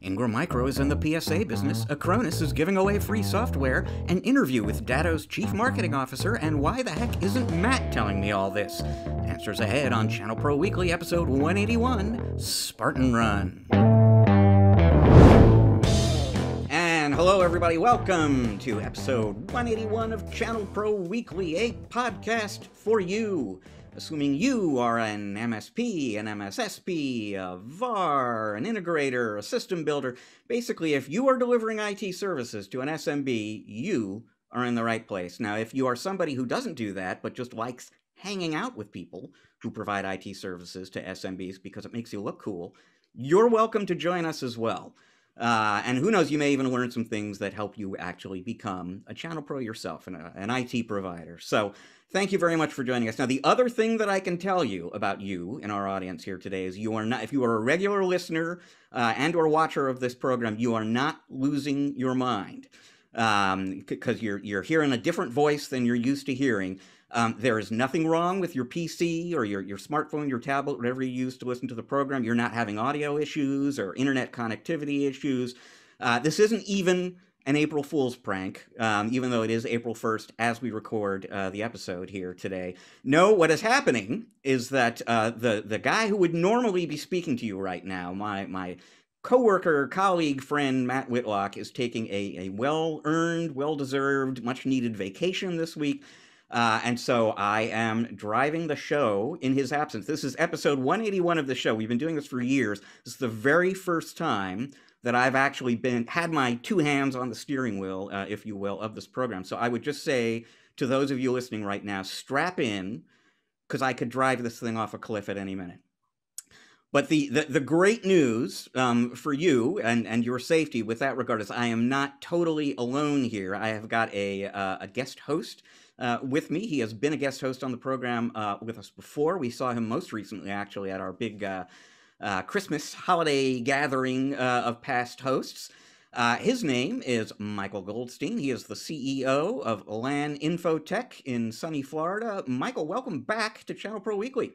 Ingram Micro is in the PSA business, Acronis is giving away free software, an interview with Datto's Chief Marketing Officer, and why the heck isn't Matt telling me all this? Answers ahead on ChannelPro Weekly, episode 181, Spartan Run. And hello everybody, welcome to episode 181 of ChannelPro Weekly, a podcast for you. Assuming you are an MSP, an MSSP, a VAR, an integrator, a system builder. Basically, if you are delivering IT services to an SMB, you are in the right place. Now, if you are somebody who doesn't do that, but just likes hanging out with people who provide IT services to SMBs because it makes you look cool, you're welcome to join us as well. And who knows, you may even learn some things that help you actually become a channel pro yourself and an IT provider. So thank you very much for joining us. Now, the other thing that I can tell you about you in our audience here today is you are not, if you are a regular listener and or watcher of this program, you are not losing your mind because you're hearing a different voice than you're used to hearing. There is nothing wrong with your PC or your smartphone, your tablet, whatever you use to listen to the program. You're not having audio issues or internet connectivity issues. This isn't even an April Fool's prank, even though it is April 1st as we record the episode here today. No, what is happening is that the guy who would normally be speaking to you right now, my coworker, colleague, friend, Matt Whitlock, is taking a well-earned, well-deserved, much-needed vacation this week. And so I am driving the show in his absence. This is episode 181 of the show. We've been doing this for years. This is the very first time that I've actually had my two hands on the steering wheel, if you will, of this program. So I would just say to those of you listening right now, strap in, because I could drive this thing off a cliff at any minute. But the great news for you and your safety with that regard is I am not totally alone here. I have got a guest host with me. He has been a guest host on the program with us before. We saw him most recently, actually, at our big Christmas holiday gathering of past hosts. His name is Michael Goldstein. He is the CEO of LAN Infotech in sunny Florida. Michael, welcome back to ChannelPro Weekly.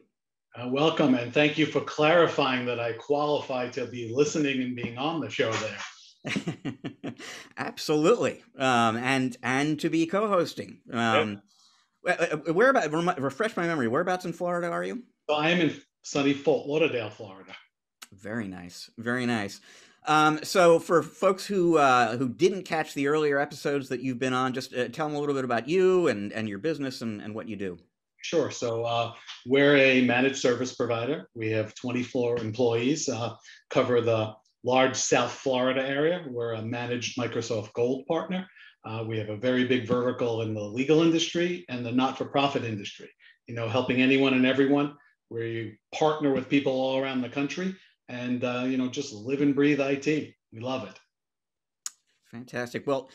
Welcome, and thank you for clarifying that I qualify to be listening and being on the show there. Absolutely, and to be co-hosting. Whereabouts? Refresh my memory. Whereabouts in Florida are you? So I am in sunny Fort Lauderdale, Florida. Very nice, very nice. So for folks who didn't catch the earlier episodes that you've been on, just tell them a little bit about you and your business and what you do. Sure. So we're a managed service provider. We have 24 employees, cover the large South Florida area. We're a managed Microsoft Gold partner. We have a very big vertical in the legal industry and the not-for-profit industry, helping anyone and everyone, where you partner with people all around the country and, just live and breathe IT. We love it. Fantastic. Well,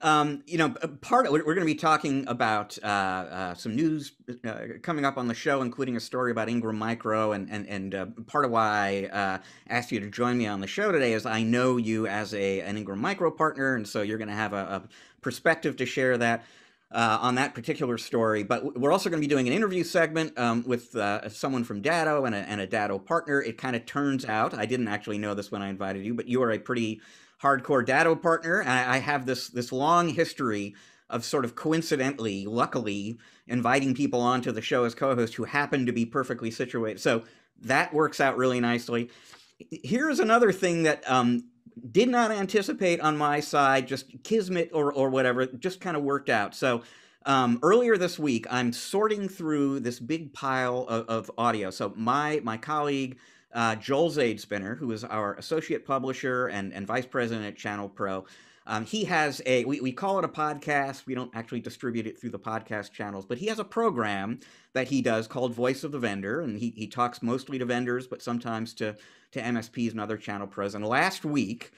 part of we're going to be talking about some news coming up on the show, including a story about Ingram Micro, and part of why I asked you to join me on the show today is I know you as an Ingram Micro partner, and so you're going to have a perspective to share that on that particular story. But we're also going to be doing an interview segment with someone from Datto and a Datto partner. It kind of turns out, I didn't actually know this when I invited you, but you are a pretty hardcore Datto partner. And I have this long history of sort of coincidentally, luckily, inviting people onto the show as co-hosts who happen to be perfectly situated. So that works out really nicely. Here's another thing that did not anticipate on my side, just kismet or whatever, just kind of worked out. So earlier this week, I'm sorting through this big pile of audio. So my colleague, Joel Zadespinner, who is our associate publisher and vice president at ChannelPro, he has we call it a podcast. We don't actually distribute it through the podcast channels, but he has a program that he does called Voice of the Vendor, and he talks mostly to vendors, but sometimes to MSPs and other channel pros. And last week,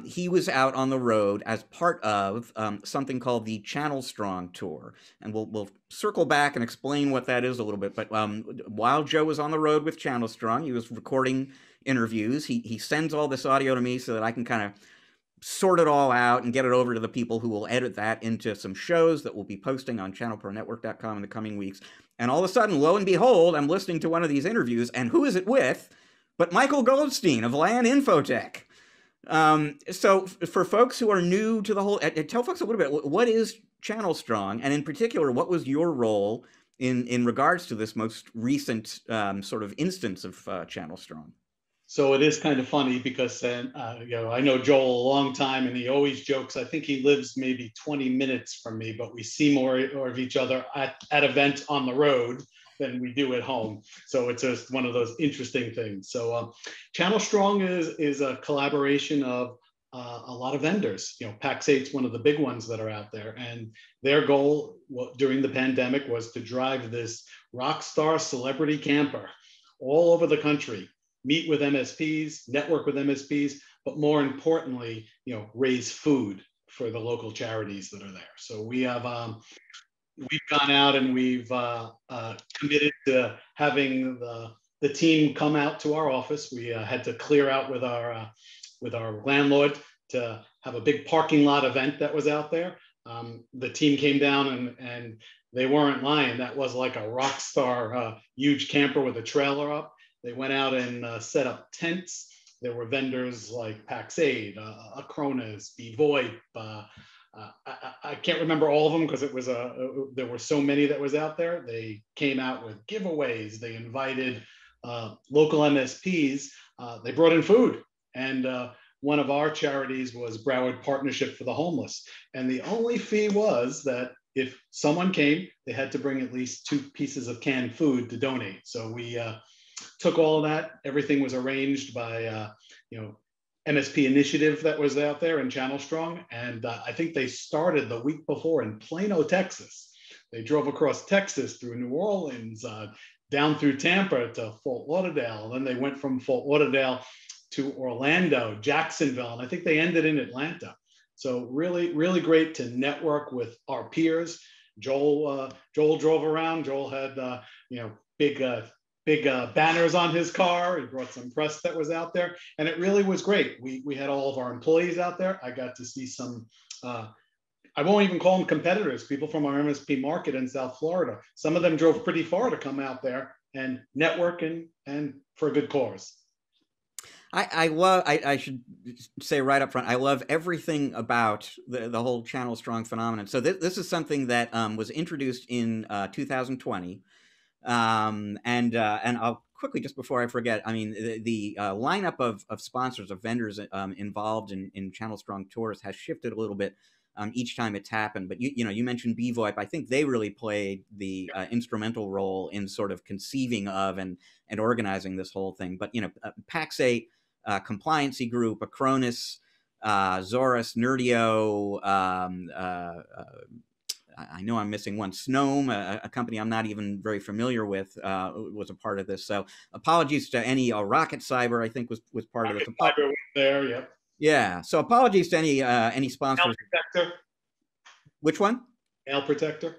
he was out on the road as part of something called the Channel Strong Tour. And we'll circle back and explain what that is a little bit. But while Joe was on the road with Channel Strong, he was recording interviews. He sends all this audio to me so that I can kind of sort it all out and get it over to the people who will edit that into some shows that we'll be posting on channelpronetwork.com in the coming weeks. And all of a sudden, lo and behold, I'm listening to one of these interviews, and who is it with but Michael Goldstein of LAN Infotech. So for folks who are new to the whole, tell folks a little bit, what is Channel Strong, and in particular, what was your role in regards to this most recent sort of instance of Channel Strong? So it is kind of funny because I know Joel a long time, and he always jokes. I think he lives maybe 20 minutes from me, but we see more of each other at events on the road than we do at home. So it's just one of those interesting things. So Channel Strong is a collaboration of a lot of vendors. Pax8's one of the big ones that are out there, and their goal during the pandemic was to drive this rock star celebrity camper all over the country, meet with MSPs, network with MSPs, but more importantly, raise food for the local charities that are there. So we've gone out and we've committed to having the team come out to our office. We had to clear out with our landlord to have a big parking lot event that was out there. The team came down and they weren't lying. That was like a rock star, huge camper with a trailer up. They went out and set up tents. There were vendors like Pax8, Acronis, VoIP. I can't remember all of them because there were so many that was out there. They came out with giveaways. They invited local MSPs. They brought in food. And one of our charities was Broward Partnership for the Homeless. And the only fee was that if someone came, they had to bring at least 2 pieces of canned food to donate. So we took all of that. Everything was arranged by, MSP initiative that was out there in Channel Strong. And I think they started the week before in Plano, Texas. They drove across Texas through New Orleans, down through Tampa to Fort Lauderdale. Then they went from Fort Lauderdale to Orlando, Jacksonville, and I think they ended in Atlanta. So really, really great to network with our peers. Joel drove around. Joel had, big banners on his car. He brought some press that was out there, and it really was great. We had all of our employees out there. I got to see some, I won't even call them competitors, people from our MSP market in South Florida. Some of them drove pretty far to come out there and network and for a good cause. I should say right up front, I love everything about the whole Channel Strong phenomenon. So this is something that was introduced in 2020. And I'll quickly, just before I forget, I mean, the lineup of sponsors, of vendors involved in Channel Strong Tours has shifted a little bit each time it's happened. But you mentioned VoIP. I think they really played the instrumental role in sort of conceiving of and organizing this whole thing. But Pax8, Compliancy Group, Acronis, Zorus, Nerdio, I know I'm missing one. Snome, a company I'm not even very familiar with, was a part of this. So apologies to any Rocket Cyber, I think was part of this. Cyber was there, yep. Yeah. So apologies to any sponsors. Nail Protector. Which one? Nail Protector.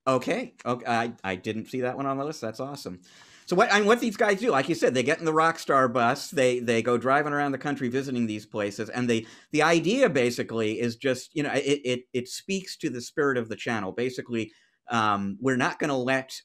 Okay. I didn't see that one on the list. That's awesome. So what these guys do, like you said, they get in the Rockstar bus, they go driving around the country visiting these places, and the idea basically is just, it speaks to the spirit of the channel. Basically, we're not going to let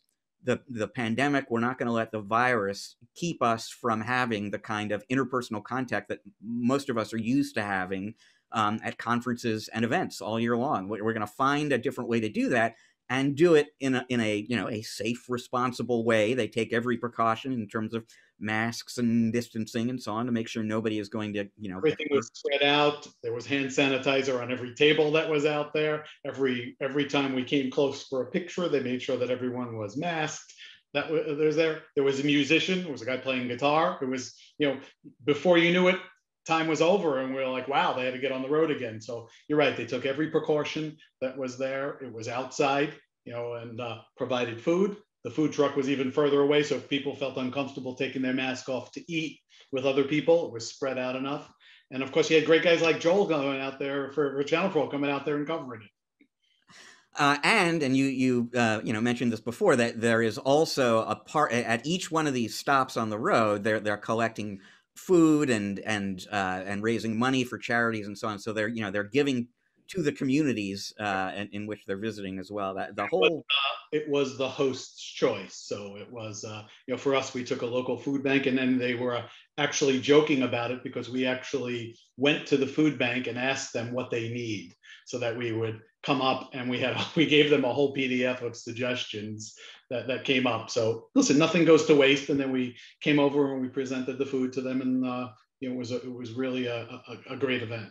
the pandemic, we're not going to let the virus keep us from having the kind of interpersonal contact that most of us are used to having at conferences and events all year long. We're going to find a different way to do that, and do it in a safe, responsible way. They take every precaution in terms of masks and distancing and so on to make sure nobody is going to, Everything was spread out. There was hand sanitizer on every table that was out there. Every time we came close for a picture, they made sure that everyone was masked. That was there. There was a musician. There was a guy playing guitar. It was, before you knew it, time was over, and we were like, wow, they had to get on the road again. So you're right. They took every precaution that was there. It was outside, and provided food. The food truck was even further away. So if people felt uncomfortable taking their mask off to eat with other people, it was spread out enough. And of course, you had great guys like Joel going out there for ChannelPro, coming out there and covering it. And you mentioned this before, that there is also a part at each one of these stops on the road. They're collecting food and raising money for charities and so on. So they're giving to the communities in which they're visiting as well. That the But, whole it was the host's choice. So it was, for us, we took a local food bank, and then they were actually joking about it because we actually went to the food bank and asked them what they need so that we would come up, and we gave them a whole PDF of suggestions that came up. So listen, nothing goes to waste. And then we came over and we presented the food to them, and it was really a great event.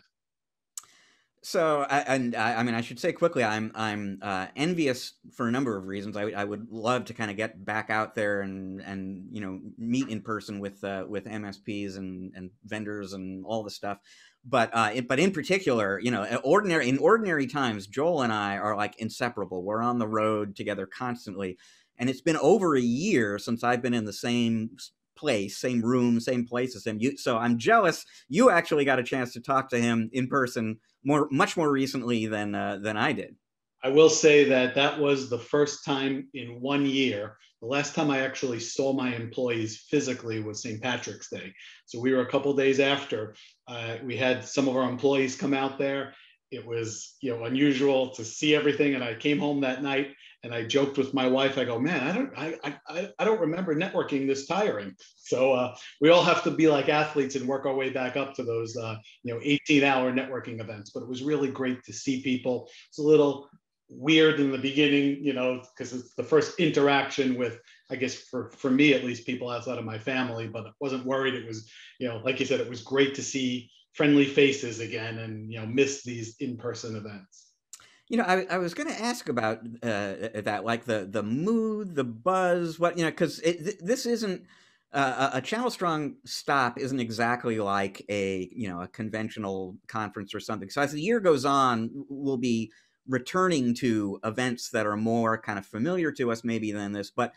So, I mean, I should say quickly, I'm envious for a number of reasons. I would love to kind of get back out there and meet in person with MSPs and vendors and all the stuff. But in particular, in ordinary times, Joel and I are like inseparable. We're on the road together constantly, and it's been over a year since I've been in the same place, same room, same place as him. So I'm jealous you actually got a chance to talk to him in person much more recently than I did. I will say that was the first time in 1 year. The last time I actually saw my employees physically was St. Patrick's Day. So we were a couple days after. We had some of our employees come out there. It was unusual to see everything, and I came home that night and I joked with my wife. I go, man, I don't remember networking this tiring. So we all have to be like athletes and work our way back up to those 18-hour networking events. But it was really great to see people. It's a little weird in the beginning, because it's the first interaction with, I guess for me at least, people outside of my family. But I wasn't worried. It was, like you said, it was great to see friendly faces again, and miss these in-person events. I was going to ask about that, like the mood, the buzz, because this isn't a Channel Strong stop isn't exactly like a conventional conference or something. So as the year goes on, we'll be returning to events that are more kind of familiar to us maybe than this, but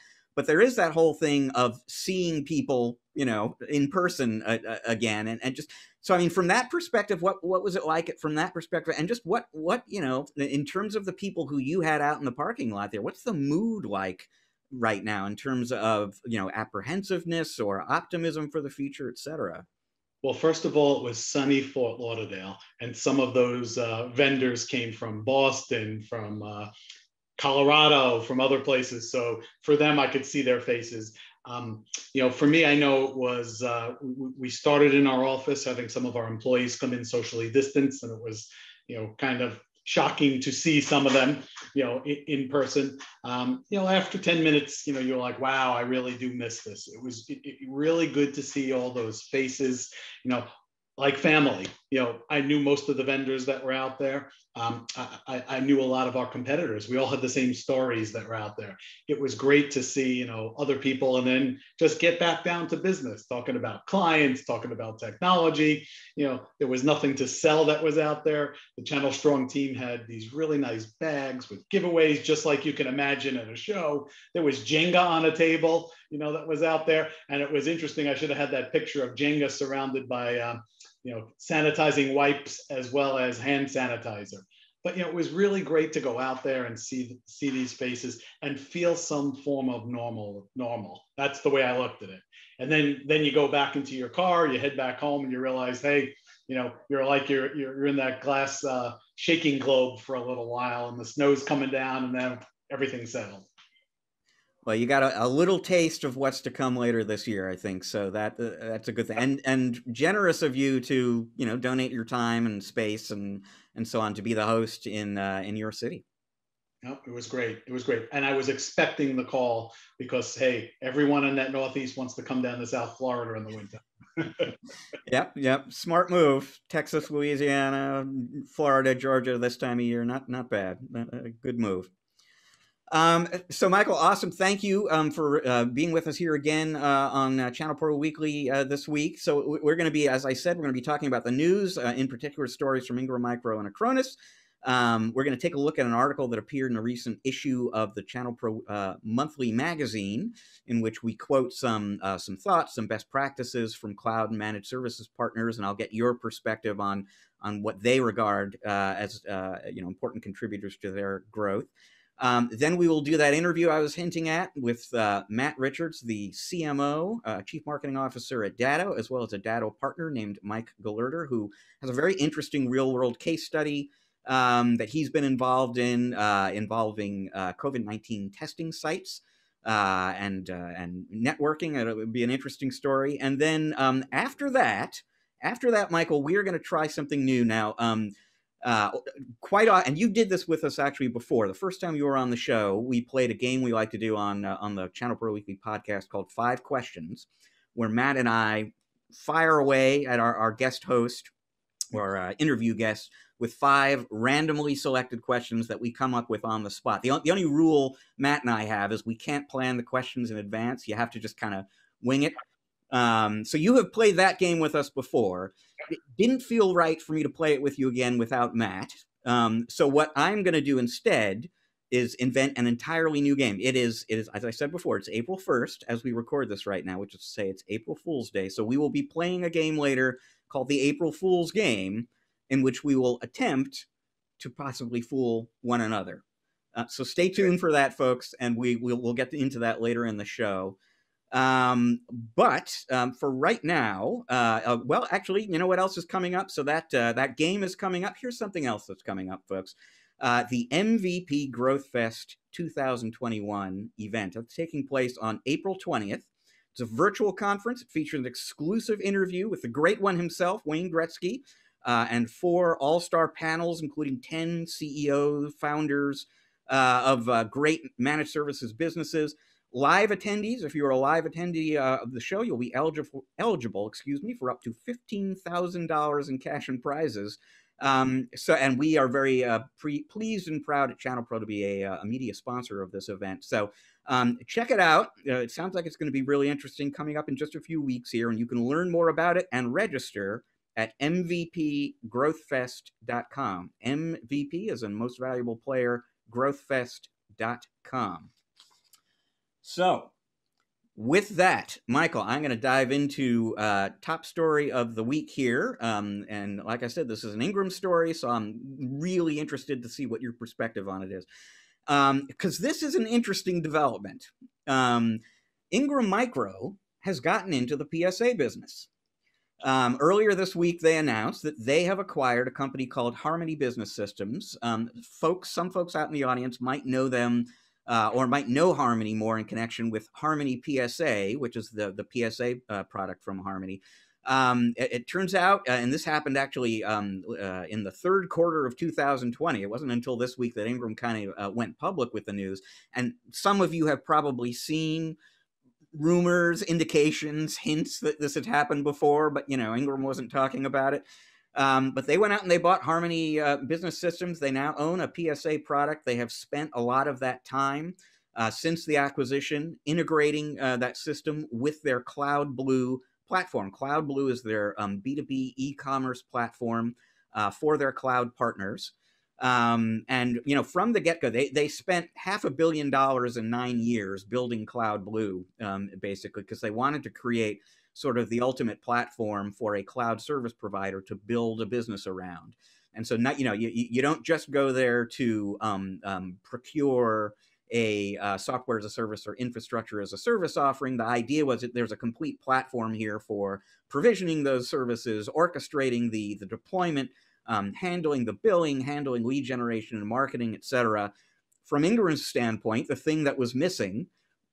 there is that whole thing of seeing people, in person again, and just. So, I mean, from that perspective, what was it like from that perspective? And just what, in terms of the people who you had out in the parking lot there, what's the mood like right now in terms of, apprehensiveness or optimism for the future, et cetera? Well, first of all, it was sunny Fort Lauderdale, and some of those vendors came from Boston, from Colorado, from other places. So for them, I could see their faces. For me, I know it was, we started in our office having some of our employees come in socially distanced, and it was, kind of shocking to see some of them, in person. After 10 minutes, you're like, wow, I really do miss this. It was really good to see all those faces, like family. I knew most of the vendors that were out there. I knew a lot of our competitors. We all had the same stories that were out there. It was great to see, other people, and then just get back down to business, talking about clients, talking about technology. There was nothing to sell that was out there. The Channel Strong team had these really nice bags with giveaways, just like you can imagine at a show. There was Jenga on a table, that was out there. And it was interesting. I should have had that picture of Jenga surrounded by, sanitizing wipes as well as hand sanitizer. But it was really great to go out there and see these faces and feel some form of normal. That's the way I looked at it. And then you go back into your car, you head back home, and you realize, hey, you're in that glass shaking globe for a little while, and the snow's coming down, and then everything's settled. Well, you got a little taste of what's to come later this year, I think. So that's a good thing, and generous of you to donate your time and space and so on to be the host in your city. No, it was great. It was great, and I was expecting the call because hey, everyone in that Northeast wants to come down to South Florida in the winter. Yep. Smart move. Texas, Louisiana, Florida, Georgia. This time of year, not bad. A good move. So Michael, awesome. Thank you for being with us here again on ChannelPro Weekly this week. So we're going to be, as I said, we're going to be talking about the news, in particular stories from Ingram Micro and Acronis. We're going to take a look at an article that appeared in a recent issue of the ChannelPro monthly magazine, in which we quote some thoughts, some best practices from cloud and managed services partners, and I'll get your perspective on what they regard as important contributors to their growth. Then we will do that interview I was hinting at with Matt Richards, the CMO, Chief Marketing Officer at Datto, as well as a Datto partner named Mike Gelerter, who has a very interesting real-world case study that he's been involved in involving COVID-19 testing sites and networking. It would be an interesting story. And then after that, Michael, we are going to try something new now. And you did this with us actually before. The first time you were on the show, we played a game we like to do on the ChannelPro Weekly podcast called 5 Questions, where Matt and I fire away at our guest host or interview guest with 5 randomly selected questions that we come up with on the spot. The only rule Matt and I have is we can't plan the questions in advance. You have to just kind of wing it. So you have played that game with us before. It didn't feel right for me to play it with you again without Matt. So what I'm going to do instead is invent an entirely new game. It is, as I said before, it's April 1st as we record this right now, which is to say it's April Fool's Day. So we will be playing a game later called the April Fool's Game, in which we will attempt to possibly fool one another. So stay tuned for that, folks, and we'll get into that later in the show. But for right now, well, actually, you know what else is coming up? So that game is coming up. Here's something else that's coming up, folks. The MVP Growth Fest 2021 event. It's taking place on April 20th. It's a virtual conference. It features an exclusive interview with the great one himself, Wayne Gretzky, and 4 all-star panels, including 10 CEOs, founders of great managed services businesses. Live attendees, if you're a live attendee of the show, you'll be eligible, for up to $15,000 in cash and prizes. And we are very pleased and proud at ChannelPro to be a media sponsor of this event. So check it out. It sounds like it's going to be really interesting, coming up in just a few weeks here, and you can learn more about it and register at mvpgrowthfest.com. MVP as in most valuable player, growthfest.com. So with that, Michael, I'm going to dive into top story of the week here. And like I said, this is an Ingram story, so I'm really interested to see what your perspective on it is. Because this is an interesting development. Ingram Micro has gotten into the PSA business. Earlier this week, they announced that they have acquired a company called Harmony Business Systems. Some folks out in the audience might know them or might know Harmony more in connection with Harmony PSA, which is the PSA product from Harmony. It turns out, and this happened actually in the third quarter of 2020, it wasn't until this week that Ingram kind of went public with the news. And some of you have probably seen rumors, indications, hints that this had happened before, but, you know, Ingram wasn't talking about it. But they went out and they bought Harmony Business Systems. They now own a PSA product. They have spent a lot of that time since the acquisition integrating that system with their Cloud Blue platform. Cloud Blue is their B2B e-commerce platform for their cloud partners. And, you know, from the get-go, they spent $500 million in 9 years building Cloud Blue, basically, because they wanted to create sort of the ultimate platform for a cloud service provider to build a business around. And so, not, you know, you don't just go there to procure a software as a service or infrastructure as a service offering. The idea was that there's a complete platform here for provisioning those services, orchestrating the deployment, handling the billing, handling lead generation and marketing, etc. From Ingram's standpoint, the thing that was missing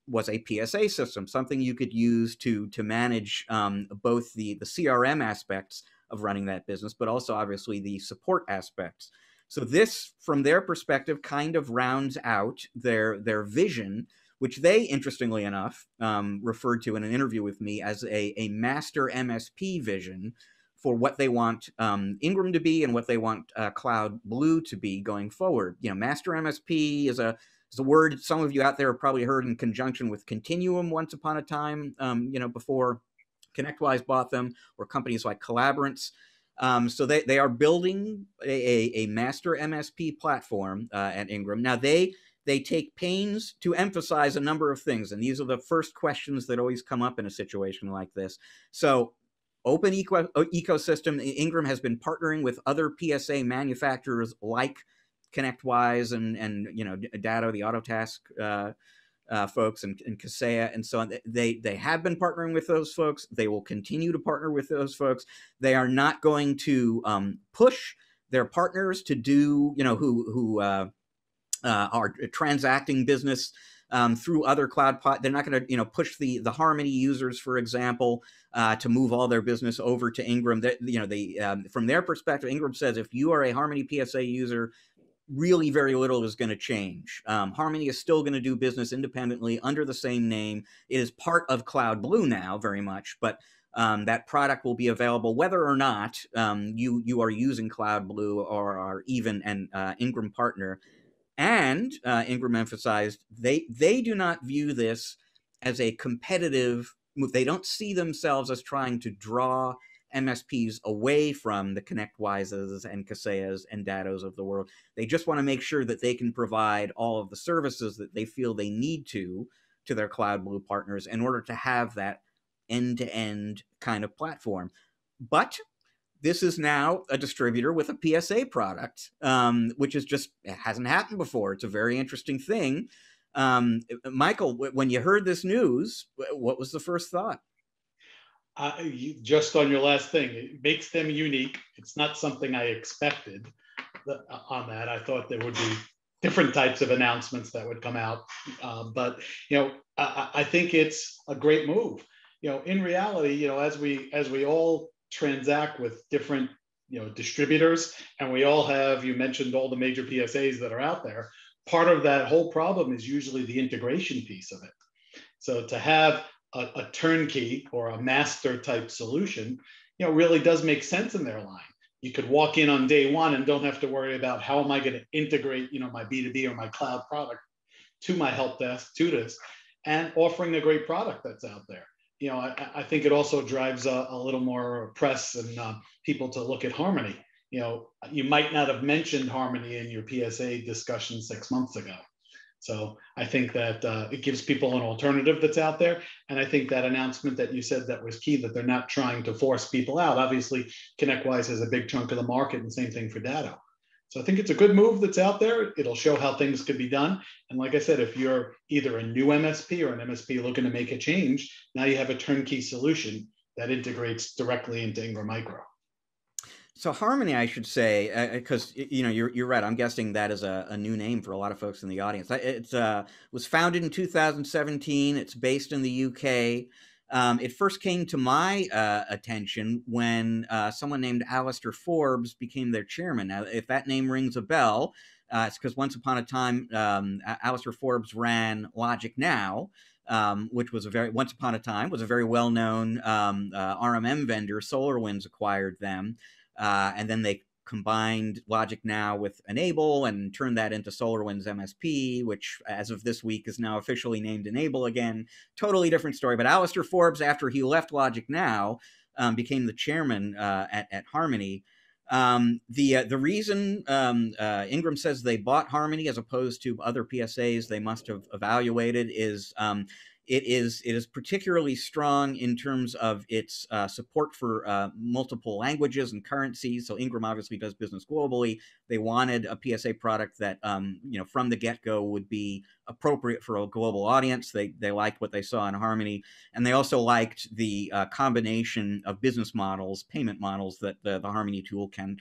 was a PSA system, something you could use to manage both the CRM aspects of running that business, but also obviously the support aspects. So this, from their perspective, kind of rounds out their vision, which they, interestingly enough, referred to in an interview with me as a master MSP vision for what they want Ingram to be and what they want Cloud Blue to be going forward. You know, master MSP is a word some of you out there have probably heard in conjunction with Continuum once upon a time, you know, before ConnectWise bought them, or companies like Collaborance. So they are building a master MSP platform at Ingram. Now, they take pains to emphasize a number of things, and these are the first questions that always come up in a situation like this. So, open ecosystem. Ingram has been partnering with other PSA manufacturers like ConnectWise and you know, Datto, the Autotask folks, and Kaseya and so on. They have been partnering with those folks. They will continue to partner with those folks. They are not going to push their partners to do, who are transacting business through other they're not going to, push the Harmony users, for example, to move all their business over to Ingram. From their perspective, Ingram says if you are a Harmony PSA user, really very little is going to change. Harmony is still going to do business independently under the same name. It is part of Cloud Blue now, very much, but that product will be available whether or not you are using Cloud Blue or are even an Ingram partner. And Ingram emphasized they do not view this as a competitive move. They don't see themselves as trying to draw MSPs away from the ConnectWises and Kaseya's and Dattos of the world. They just want to make sure that they can provide all of the services that they feel they need to their Cloud Blue partners in order to have that end-to-end kind of platform. But this is now a distributor with a PSA product, which is just, it hasn't happened before. It's a very interesting thing. Michael, when you heard this news, what was the first thought? Just on your last thing, it makes them unique. It's not something I expected on that. I thought there would be different types of announcements that would come out. But, I think it's a great move. In reality, as we all transact with different distributors, and we all have, you mentioned all the major PSAs that are out there, part of that whole problem is usually the integration piece of it. So to have a turnkey or a master type solution, really does make sense in their line. You could walk in on day one and don't have to worry about how am I going to integrate my B2B or my cloud product to my help desk, to this, and offering a great product that's out there. I think it also drives a little more press and people to look at Harmony. You might not have mentioned Harmony in your PSA discussion 6 months ago. So I think that it gives people an alternative that's out there. And I think that announcement that you said that was key, that they're not trying to force people out. Obviously, ConnectWise has a big chunk of the market, and same thing for Datto. So I think it's a good move that's out there. It'll show how things could be done. And like I said, if you're either a new MSP or an MSP looking to make a change, now you have a turnkey solution that integrates directly into Ingram Micro. So Harmony, I should say, because you're right. I'm guessing that is a new name for a lot of folks in the audience. It was founded in 2017. It's based in the UK. It first came to my attention when someone named Alistair Forbes became their chairman. Now, if that name rings a bell, it's because once upon a time, Alistair Forbes ran Logic Now, which was once upon a time was a very well-known RMM vendor. SolarWinds acquired them, and then they combined Logic Now with Enable and turned that into SolarWinds MSP, which as of this week is now officially named Enable again. Totally different story. But Alistair Forbes, after he left Logic Now, became the chairman at Harmony. The reason Ingram says they bought Harmony as opposed to other PSAs they must have evaluated is it is particularly strong in terms of its support for multiple languages and currencies. So Ingram obviously does business globally. They wanted a PSA product that from the get-go would be appropriate for a global audience. They liked what they saw in Harmony, and they also liked the combination of business models, payment models that the Harmony tool can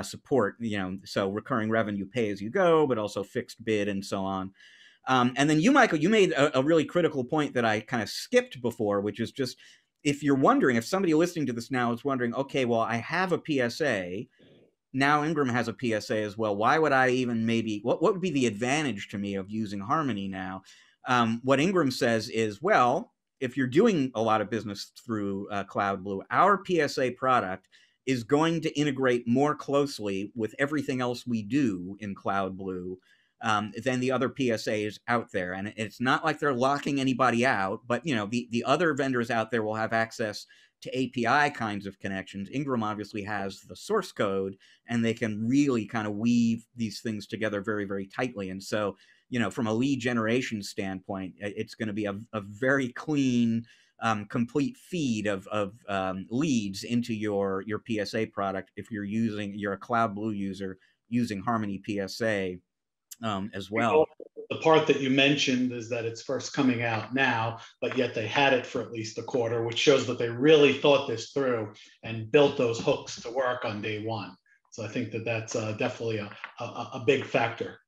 support. So recurring revenue, pay as you go, but also fixed bid and so on. And then you, Michael, you made a really critical point that I kind of skipped before, which is just, if you're wondering, if somebody listening to this now is wondering, okay, well, I have a PSA, now Ingram has a PSA as well. Why would I even what would be the advantage to me of using Harmony now? What Ingram says is, well, if you're doing a lot of business through Cloud Blue, our PSA product is going to integrate more closely with everything else we do in Cloud Blue than the other PSAs out there. And it's not like they're locking anybody out, but the other vendors out there will have access to API kinds of connections. Ingram obviously has the source code, and they can really kind of weave these things together very, very tightly. And so, from a lead generation standpoint, it's going to be a very clean, complete feed of leads into your PSA product if you're a Cloud Blue user using Harmony PSA. As well. The part that you mentioned is that it's first coming out now, but yet they had it for at least a quarter, which shows that they really thought this through and built those hooks to work on day one. So I think that that's definitely a big factor.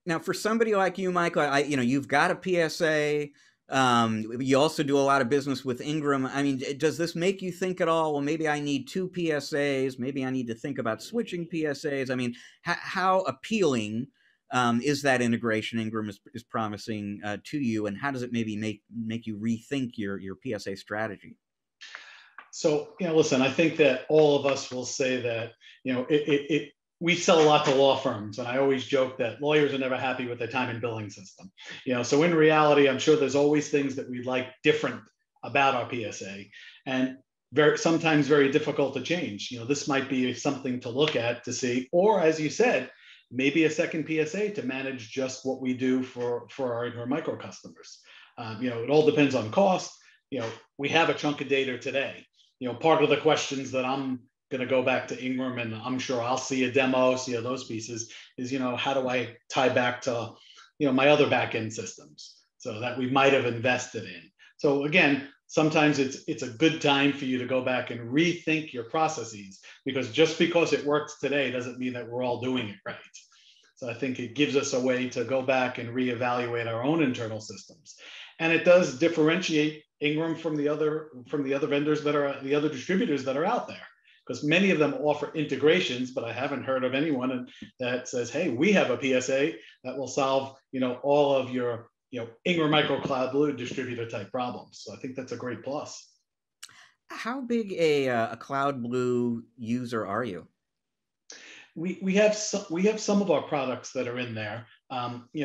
Now, for somebody like you, Michael, you've got a PSA. You also do a lot of business with Ingram. I mean, does this make you think at all? Well, maybe I need two PSAs. Maybe I need to think about switching PSAs. I mean, how appealing is that integration Ingram is promising to you, and how does it maybe make you rethink your PSA strategy? So, listen, I think that all of us will say that, we sell a lot to law firms, and I always joke that lawyers are never happy with the time and billing system. So in reality, I'm sure there's always things that we like different about our PSA, and sometimes very difficult to change. This might be something to look at to see, or as you said, maybe a second PSA to manage just what we do for our Ingram Micro customers. It all depends on cost. We have a chunk of data today. Part of the questions that I'm going to go back to Ingram, and I'm sure I'll see a demo, see those pieces, is, how do I tie back to, my other back-end systems so that we might have invested in. So again, sometimes it's a good time for you to go back and rethink your processes, because just because it works today doesn't mean that we're all doing it right. So I think it gives us a way to go back and reevaluate our own internal systems. And it does differentiate Ingram from the other vendors the other distributors that are out there, because many of them offer integrations, but I haven't heard of anyone that says, hey, we have a PSA that will solve, all of your, Ingram Micro Cloud Blue distributor type problems. So I think that's a great plus. How big a Cloud Blue user are you? We have some of our products that are in there.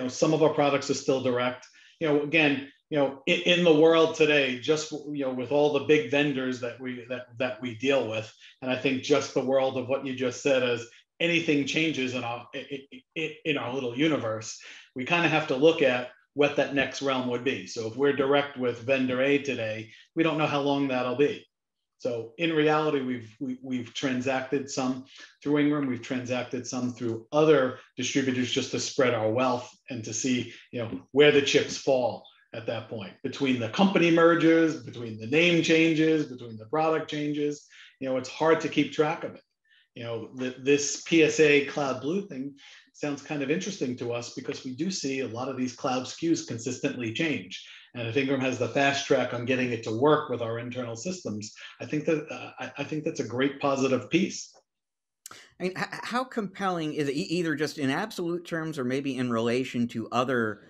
Some of our products are still direct. Again, in the world today, just with all the big vendors that we deal with, and I think just the world of what you just said, as anything changes in our little universe, we kind of have to look at what that next realm would be. So if we're direct with vendor A today, we don't know how long that'll be. So in reality, we've transacted some through Ingram, we've transacted some through other distributors just to spread our wealth and to see where the chips fall at that point, between the company mergers, between the name changes, between the product changes. It's hard to keep track of it. This PSA Cloud Blue thing sounds kind of interesting to us, because we do see a lot of these cloud SKUs consistently change. And if Ingram has the fast track on getting it to work with our internal systems, I think that's a great positive piece. I mean, how compelling is it, either just in absolute terms or maybe in relation to other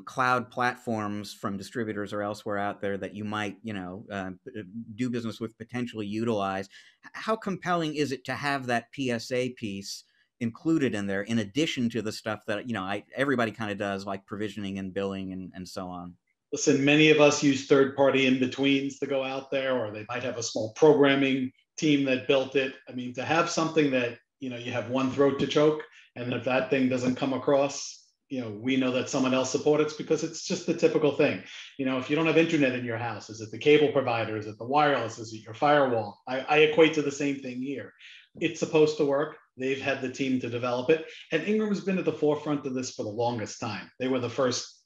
cloud platforms from distributors or elsewhere out there that you might, do business with, potentially utilize? How compelling is it to have that PSA piece included in there, in addition to the stuff that, everybody kind of does, like provisioning and billing and so on? Listen, many of us use third-party in-betweens to go out there, or they might have a small programming team that built it. I mean, to have something that, you have one throat to choke, and if that thing doesn't come across, we know that someone else supports it, because it's just the typical thing. If you don't have internet in your house, is it the cable provider? Is it the wireless? Is it your firewall? I equate to the same thing here. It's supposed to work. They've had the team to develop it. And Ingram has been at the forefront of this for the longest time. They were the first,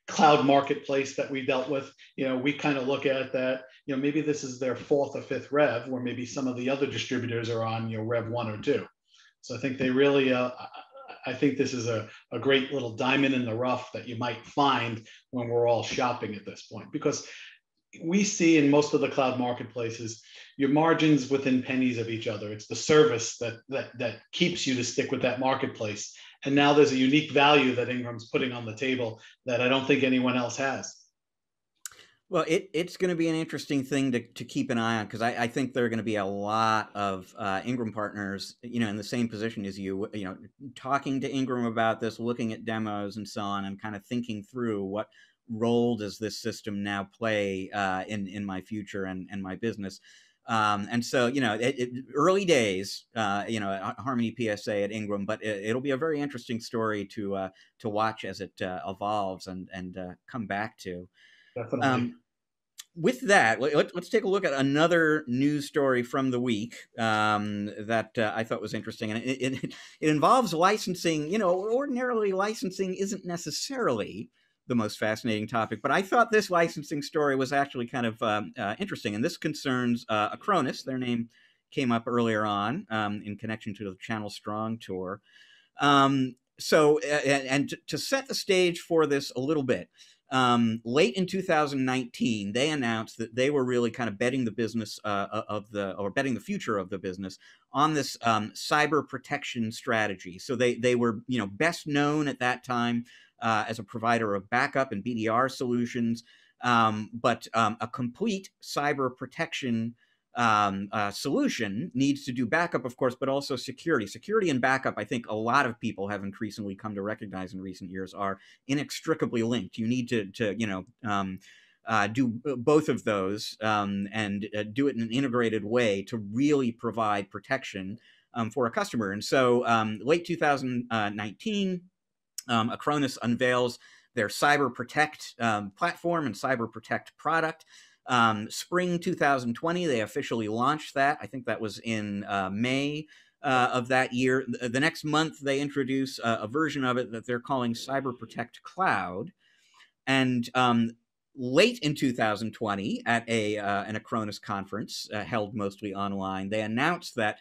cloud marketplace that we dealt with. We kind of look at that, maybe this is their fourth or fifth rev, where maybe some of the other distributors are on, rev 1 or 2. So I think they really, I think this is a great little diamond in the rough that you might find when we're all shopping at this point, because we see in most of the cloud marketplaces, your margins within pennies of each other. It's the service that keeps you to stick with that marketplace. And now there's a unique value that Ingram's putting on the table that I don't think anyone else has. Well, it's going to be an interesting thing to keep an eye on, because I think there are going to be a lot of Ingram partners, in the same position as you, talking to Ingram about this, looking at demos and so on, and kind of thinking through what role does this system now play in my future and my business. And so, early days, Harmony PSA at Ingram, but it'll be a very interesting story to watch as it evolves and come back to. Definitely. With that, let's take a look at another news story from the week that I thought was interesting, and it involves licensing. Ordinarily licensing isn't necessarily the most fascinating topic, but I thought this licensing story was actually kind of interesting, and this concerns Acronis. Their name came up earlier on in connection to the Channel Strong tour. And to set the stage for this a little bit, late in 2019, they announced that they were really kind of betting the business betting the future of the business on this cyber protection strategy. So they were, best known at that time as a provider of backup and BDR solutions, but a complete cyber protection solution needs to do backup, of course, but also security. Security and backup, I think a lot of people have increasingly come to recognize in recent years, are inextricably linked. You need to do both of those and do it in an integrated way to really provide protection for a customer. And so late 2019, Acronis unveils their Cyber Protect platform and Cyber Protect product. Spring 2020, they officially launched that. I think that was in May of that year. The next month, they introduce a version of it that they're calling Cyber Protect Cloud. And late in 2020, at an Acronis conference held mostly online, they announced that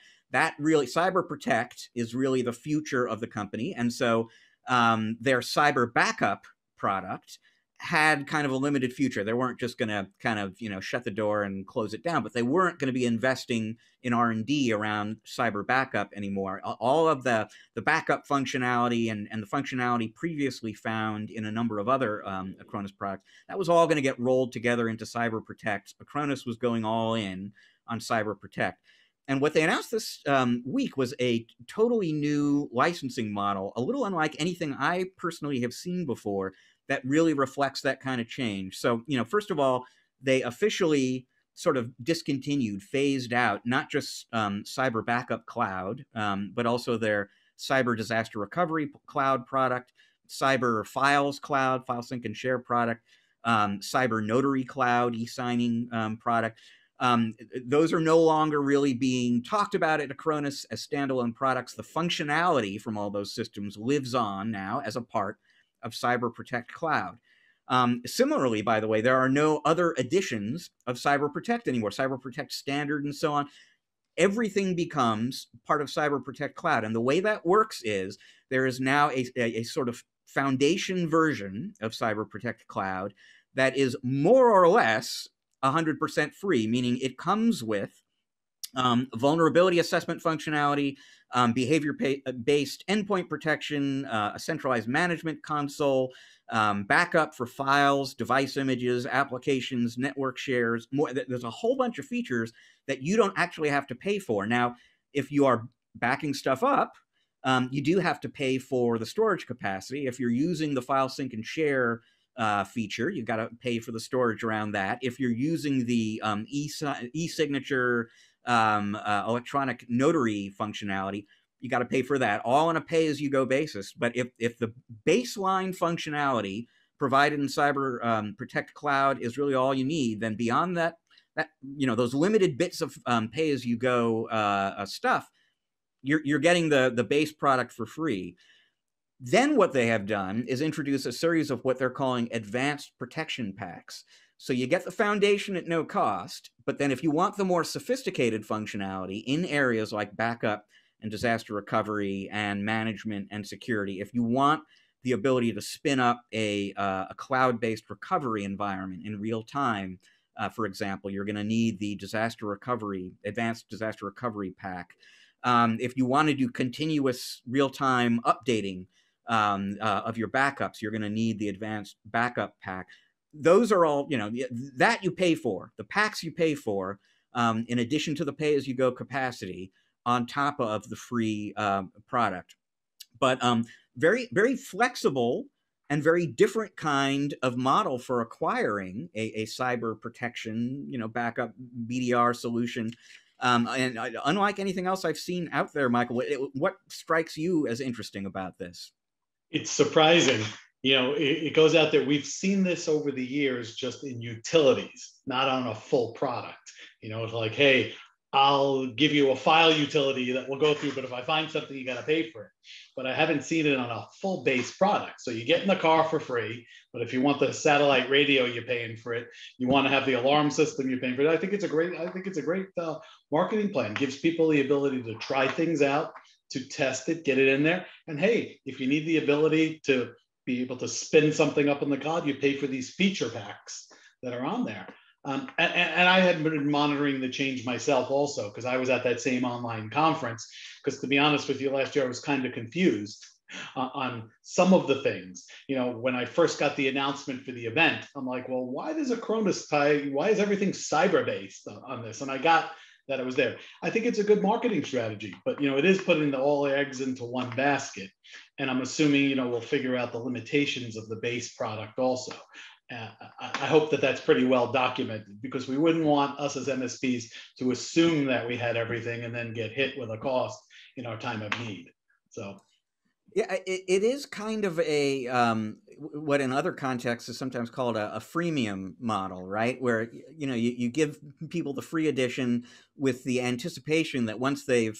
really Cyber Protect is really the future of the company. And so their Cyber Backup product had kind of a limited future. They weren't just going to kind of, shut the door and close it down, but they weren't going to be investing in R&D around cyber backup anymore. All of the backup functionality and the functionality previously found in a number of other Acronis products, that was all going to get rolled together into Cyber Protect. Acronis was going all in on Cyber Protect. And what they announced this week was a totally new licensing model, a little unlike anything I personally have seen before, that really reflects that kind of change. So, first of all, they officially sort of discontinued, phased out, not just Cyber Backup Cloud, but also their Cyber Disaster Recovery Cloud product, Cyber Files Cloud, File Sync and Share product, Cyber Notary Cloud, e-signing product. Those are no longer really being talked about at Acronis as standalone products. The functionality from all those systems lives on now as a part of Cyber Protect Cloud. Similarly, by the way, there are no other editions of Cyber Protect anymore, Cyber Protect Standard and so on. Everything becomes part of Cyber Protect Cloud. And the way that works is there is now a sort of foundation version of Cyber Protect Cloud that is more or less 100% free, meaning it comes with vulnerability assessment functionality, behavior-based endpoint protection, a centralized management console, backup for files, device images, applications, network shares. More. There's a whole bunch of features that you don't actually have to pay for. Now, if you are backing stuff up, you do have to pay for the storage capacity. If you're using the file sync and share feature, you've got to pay for the storage around that. If you're using the e-signature electronic notary functionality, you got to pay for that, all on a pay-as-you-go basis. But if the baseline functionality provided in Cyber Protect Cloud is really all you need, then beyond that those limited bits of pay-as-you-go stuff, you're getting the base product for free. Then what they have done is introduce a series of what they're calling advanced protection packs. So you get the foundation at no cost, but then if you want the more sophisticated functionality in areas like backup and disaster recovery and management and security, if you want the ability to spin up a cloud-based recovery environment in real time, for example, you're going to need the advanced disaster recovery pack. If you want to do continuous real-time updating of your backups, you're going to need the advanced backup pack. Those are all, that you pay for. The packs you pay for, in addition to the pay-as-you-go capacity, on top of the free product. But very, very flexible and very different kind of model for acquiring a cyber protection, backup BDR solution. And unlike anything else I've seen out there, Michael, what strikes you as interesting about this? It's surprising. It goes out there. We've seen this over the years just in utilities, not on a full product. It's like, hey, I'll give you a file utility that we'll go through, but if I find something, you got to pay for it. But I haven't seen it on a full base product. So you get in the car for free, but if you want the satellite radio, you're paying for it. You want to have the alarm system, you're paying for it. I think it's a great marketing plan. It gives people the ability to try things out, to test it, get it in there. And hey, if you need the ability to be able to spin something up in the cloud, you pay for these feature packs that are on there. And I had been monitoring the change myself also, because I was at that same online conference. Because to be honest with you, last year I was kind of confused on some of the things. You know, when I first got the announcement for the event, I'm like, well, why does Acronis tie? Why is everything cyber based on this? And I got that it was there. I think it's a good marketing strategy, but you know, it is putting all eggs into one basket. And I'm assuming, you know, we'll figure out the limitations of the base product also. I hope that that's pretty well documented, because we wouldn't want us as MSPs to assume that we had everything and then get hit with a cost in our time of need. So. Yeah, it is kind of a what in other contexts is sometimes called a freemium model, right? Where you know you give people the free edition with the anticipation that once they've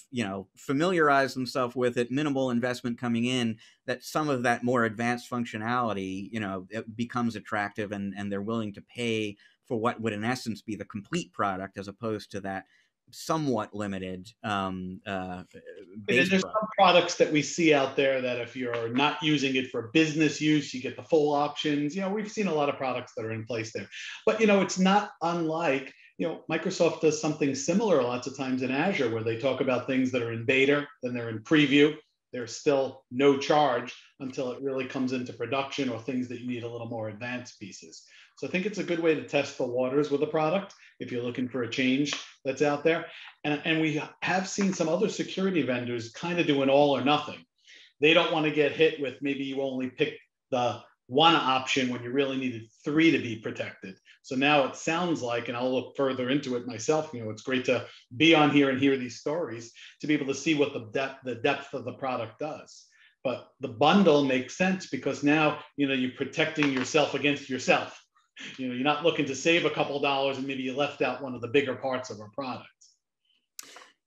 familiarized themselves with it, minimal investment coming in, that some of that more advanced functionality it becomes attractive and they're willing to pay for what would in essence be the complete product, as opposed to that somewhat limited there's some products that we see out there that if you're not using it for business use, you get the full options. We've seen a lot of products that are in place there, but it's not unlike, Microsoft does something similar lots of times in Azure, where they talk about things that are in beta, then they're in preview. There's still no charge until it really comes into production, or things that you need a little more advanced pieces. So I think it's a good way to test the waters with a product if you're looking for a change that's out there. And we have seen some other security vendors kind of do an all or nothing. They don't want to get hit with maybe you only pick the one option when you really needed 3 to be protected. So now it sounds like, and I'll look further into it myself, it's great to be on here and hear these stories to be able to see what the depth of the product does. But the bundle makes sense, because now, you're protecting yourself against yourself. You're not looking to save a couple dollars and maybe you left out one of the bigger parts of our product.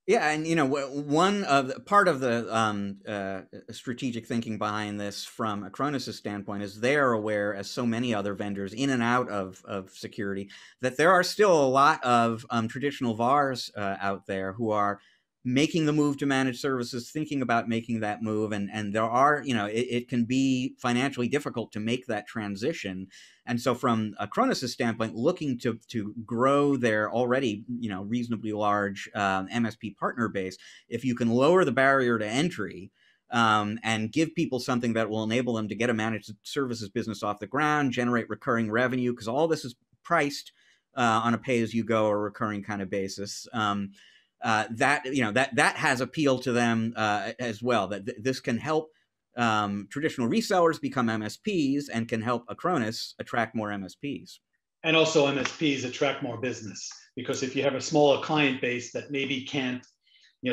Yeah, and one of part of the strategic thinking behind this from Acronis' standpoint is they are aware, as so many other vendors in and out of security, that there are still a lot of traditional VARs out there who are making the move to managed services, thinking about making that move, and there are, it can be financially difficult to make that transition. And so from Acronis' standpoint, looking to grow their already, reasonably large MSP partner base, if you can lower the barrier to entry and give people something that will enable them to get a managed services business off the ground, generate recurring revenue, because all this is priced on a pay-as-you-go or recurring kind of basis. That has appeal to them as well. That this can help traditional resellers become MSPs and can help Acronis attract more MSPs. And also MSPs attract more business, because if you have a smaller client base that maybe can't,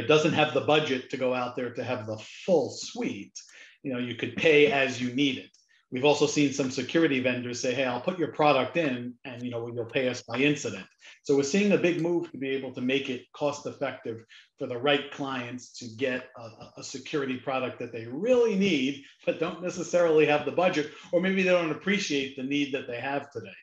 doesn't have the budget to go out there to have the full suite, you could pay as you need it. We've also seen some security vendors say, hey, I'll put your product in and you'll pay us by incident. So we're seeing a big move to be able to make it cost effective for the right clients to get a security product that they really need, but don't necessarily have the budget, or maybe they don't appreciate the need that they have today.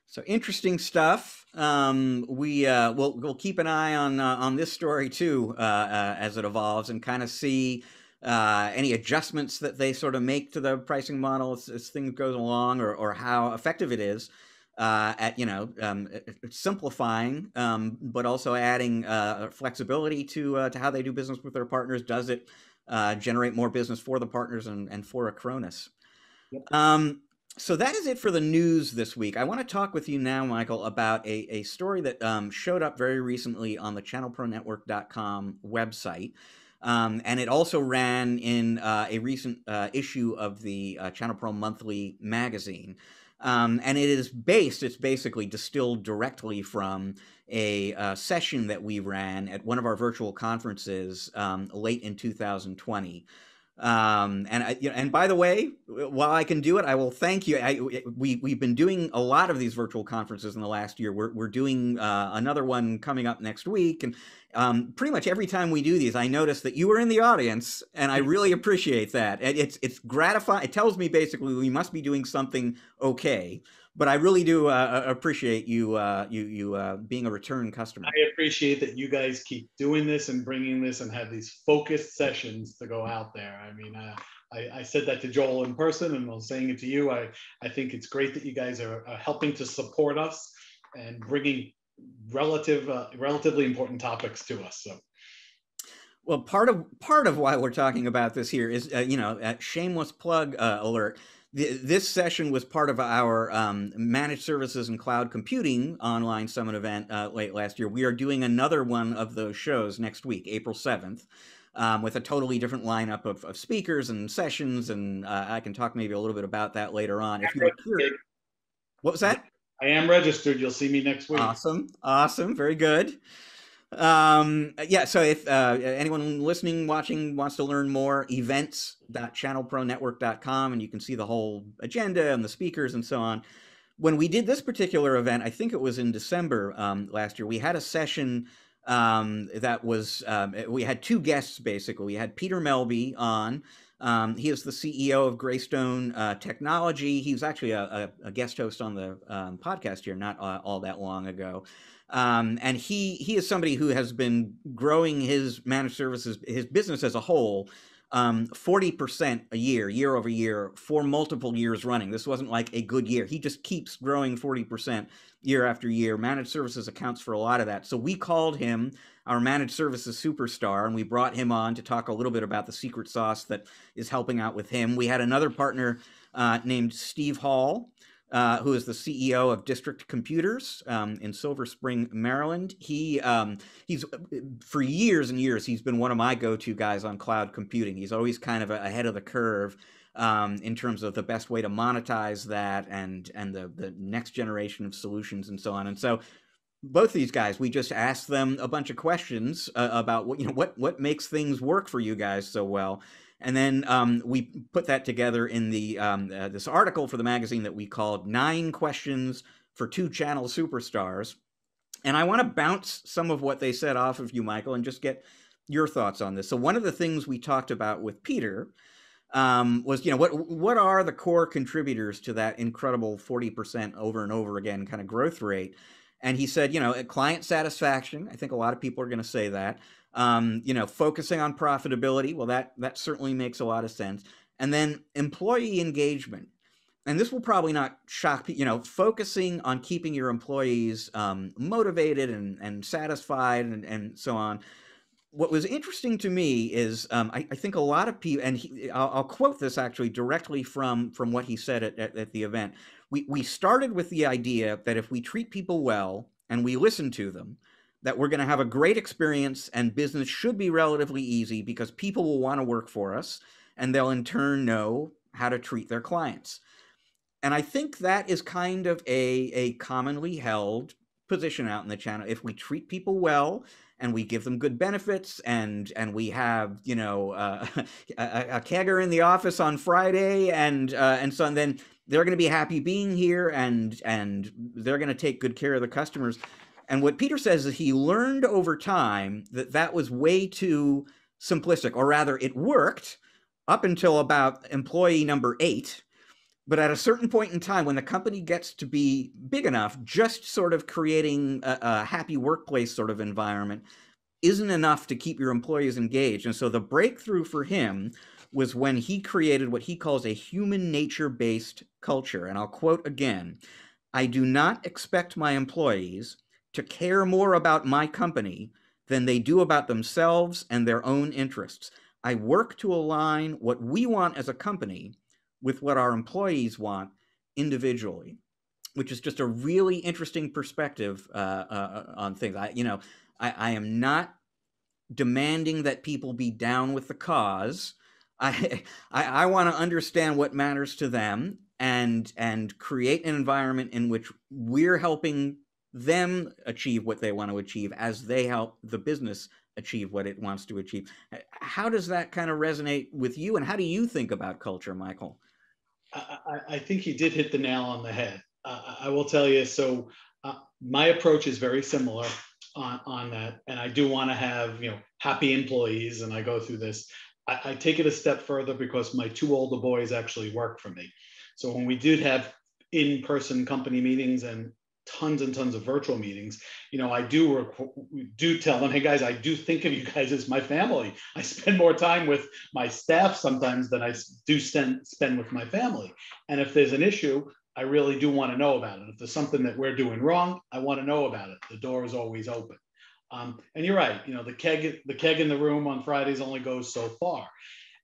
So interesting stuff. We'll keep an eye on this story too as it evolves, and kind of see any adjustments that they sort of make to the pricing model as things goes along, or how effective it is at simplifying, but also adding flexibility to how they do business with their partners. Does it generate more business for the partners and for Acronis? Yep. So that is it for the news this week. I want to talk with you now, Michael, about a story that showed up very recently on the ChannelProNetwork.com website. And it also ran in a recent issue of the ChannelPro Monthly magazine. And it's basically distilled directly from a session that we ran at one of our virtual conferences late in 2020. And by the way, while I can do it, I will thank you. We've been doing a lot of these virtual conferences in the last year. We're doing another one coming up next week, and pretty much every time we do these, I notice that you are in the audience, and I really appreciate that. And it's gratifying. It tells me basically we must be doing something okay. But I really do appreciate you being a return customer. I appreciate that you guys keep doing this and bringing this and have these focused sessions to go out there. I mean, I said that to Joel in person, and I'm saying it to you. I think it's great that you guys are helping to support us and bringing relatively important topics to us. So. Well, part of why we're talking about this here is, shameless plug alert. This session was part of our Managed Services and Cloud Computing online summit event late last year. We are doing another one of those shows next week, April 7th, with a totally different lineup of speakers and sessions, and I can talk maybe a little bit about that later on. If you're curious. What was that? I am registered. You'll see me next week. Awesome. Very good. Yeah, so if anyone listening, watching wants to learn more, events.channelpronetwork.com, and you can see the whole agenda and the speakers and so on. When we did this particular event, I think it was in December last year, we had a session that was, we had two guests basically. We had Peter Melby on. He is the CEO of Greystone Technology. He was actually a guest host on the podcast here not all that long ago. And he is somebody who has been growing his managed services, his business as a whole, 40% a year over year, for multiple years running. This wasn't like a good year. He just keeps growing 40% year after year. Managed services accounts for a lot of that. So we called him our managed services superstar, and we brought him on to talk a little bit about the secret sauce that is helping out with him. We had another partner named Steve Hall, who is the CEO of District Computers in Silver Spring, Maryland. He's for years and years, he's been one of my go-to guys on cloud computing. He's always kind of ahead of the curve in terms of the best way to monetize that and the next generation of solutions and so on. And so both these guys, we just asked them a bunch of questions about what makes things work for you guys so well. And then we put that together in the this article for the magazine that we called 9 Questions for 2 Channel Superstars. And I want to bounce some of what they said off of you, Michael, and just get your thoughts on this. So one of the things we talked about with Peter was, what are the core contributors to that incredible 40% over and over again kind of growth rate? And he said, client satisfaction. I think a lot of people are going to say that. Focusing on profitability. Well, that certainly makes a lot of sense. And then employee engagement. And this will probably not shock people, focusing on keeping your employees motivated and satisfied and so on. What was interesting to me is I think a lot of people, and I'll quote this actually directly from what he said at the event. We started with the idea that if we treat people well and we listen to them, that we're going to have a great experience and business should be relatively easy because people will want to work for us and they'll in turn know how to treat their clients. And I think that is kind of a commonly held position out in the channel. If we treat people well and we give them good benefits and we have, a kegger in the office on Friday and so on, then they're going to be happy being here and they're going to take good care of the customers. And what Peter says is he learned over time that was way too simplistic, or rather it worked up until about employee number 8. But at a certain point in time, when the company gets to be big enough, just sort of creating a happy workplace sort of environment isn't enough to keep your employees engaged. And so the breakthrough for him was when he created what he calls a human nature-based culture. And I'll quote again, "I do not expect my employees to care more about my company than they do about themselves and their own interests. I work to align what we want as a company with what our employees want individually," which is just a really interesting perspective on things. I am not demanding that people be down with the cause. I want to understand what matters to them and create an environment in which we're helping them achieve what they want to achieve as they help the business achieve what it wants to achieve. How does that kind of resonate with you, and how do you think about culture, Michael? I think you did hit the nail on the head. I will tell you, so my approach is very similar on that. And I do want to have, happy employees, and I go through this. I take it a step further because my two older boys actually work for me. So when we did have in-person company meetings and tons of virtual meetings, I do tell them, hey guys, I do think of you guys as my family. I spend more time with my staff sometimes than I do spend with my family. And if there's an issue, I really do want to know about it. If there's something that we're doing wrong, I want to know about it. The door is always open. And you're right, the keg in the room on Fridays only goes so far.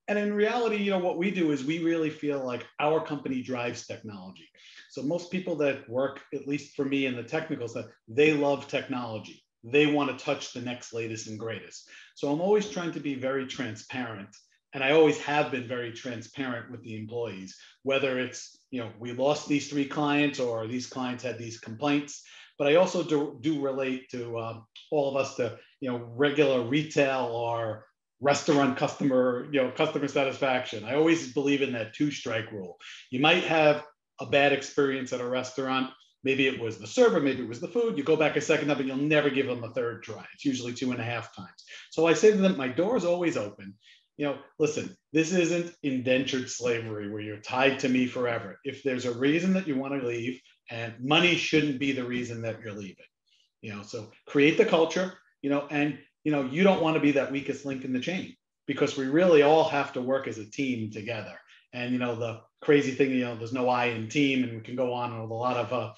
And in reality, what we do is we really feel like our company drives technology. So most people that work, at least for me in the technical stuff, they love technology. They want to touch the next latest and greatest. So I'm always trying to be very transparent. And I always have been very transparent with the employees, whether it's, we lost these 3 clients or these clients had these complaints. But I also do relate to all of us to, regular retail or restaurant customer satisfaction. I always believe in that 2-strike rule. You might have a bad experience at a restaurant. Maybe it was the server, maybe it was the food. You go back a second time, but you'll never give them a 3rd try. It's usually 2.5 times. So I say to them, my door is always open. Listen, this isn't indentured slavery where you're tied to me forever. If there's a reason that you want to leave, and money shouldn't be the reason that you're leaving, so create the culture, and you don't want to be that weakest link in the chain, because we really all have to work as a team together. And, the crazy thing, there's no I in team, and we can go on with a lot of,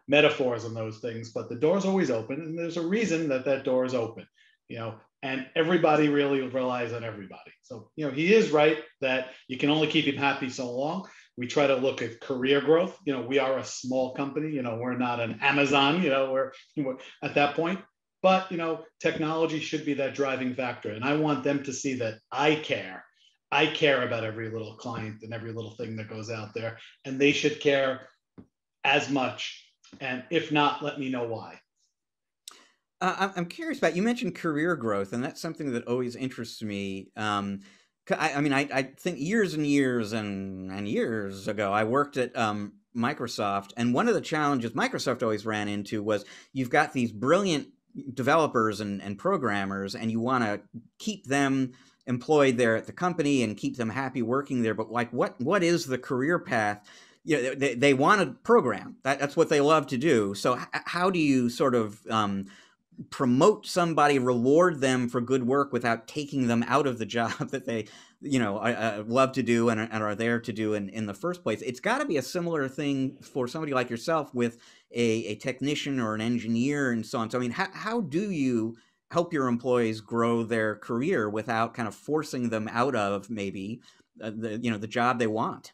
metaphors on those things, but the door's always open, and there's a reason that door is open, and everybody really relies on everybody. So, he is right that you can only keep him happy so long. We try to look at career growth. We are a small company, we're not an Amazon, we're at that point. But, technology should be that driving factor. And I want them to see that I care. I care about every little client and every little thing that goes out there. And they should care as much. And if not, let me know why. I'm curious about, you mentioned career growth, and that's something that always interests me. I think years and years and years ago, I worked at Microsoft. And one of the challenges Microsoft always ran into was you've got these brilliant developers and programmers, and you want to keep them employed there at the company and keep them happy working there. But like, what is the career path? They want to program. That's what they love to do. So how do you sort of promote somebody, reward them for good work without taking them out of the job that they, love to do and are there to do in the first place? It's got to be a similar thing for somebody like yourself with a technician or an engineer and so on. So, I mean, how do you help your employees grow their career without kind of forcing them out of maybe the job they want?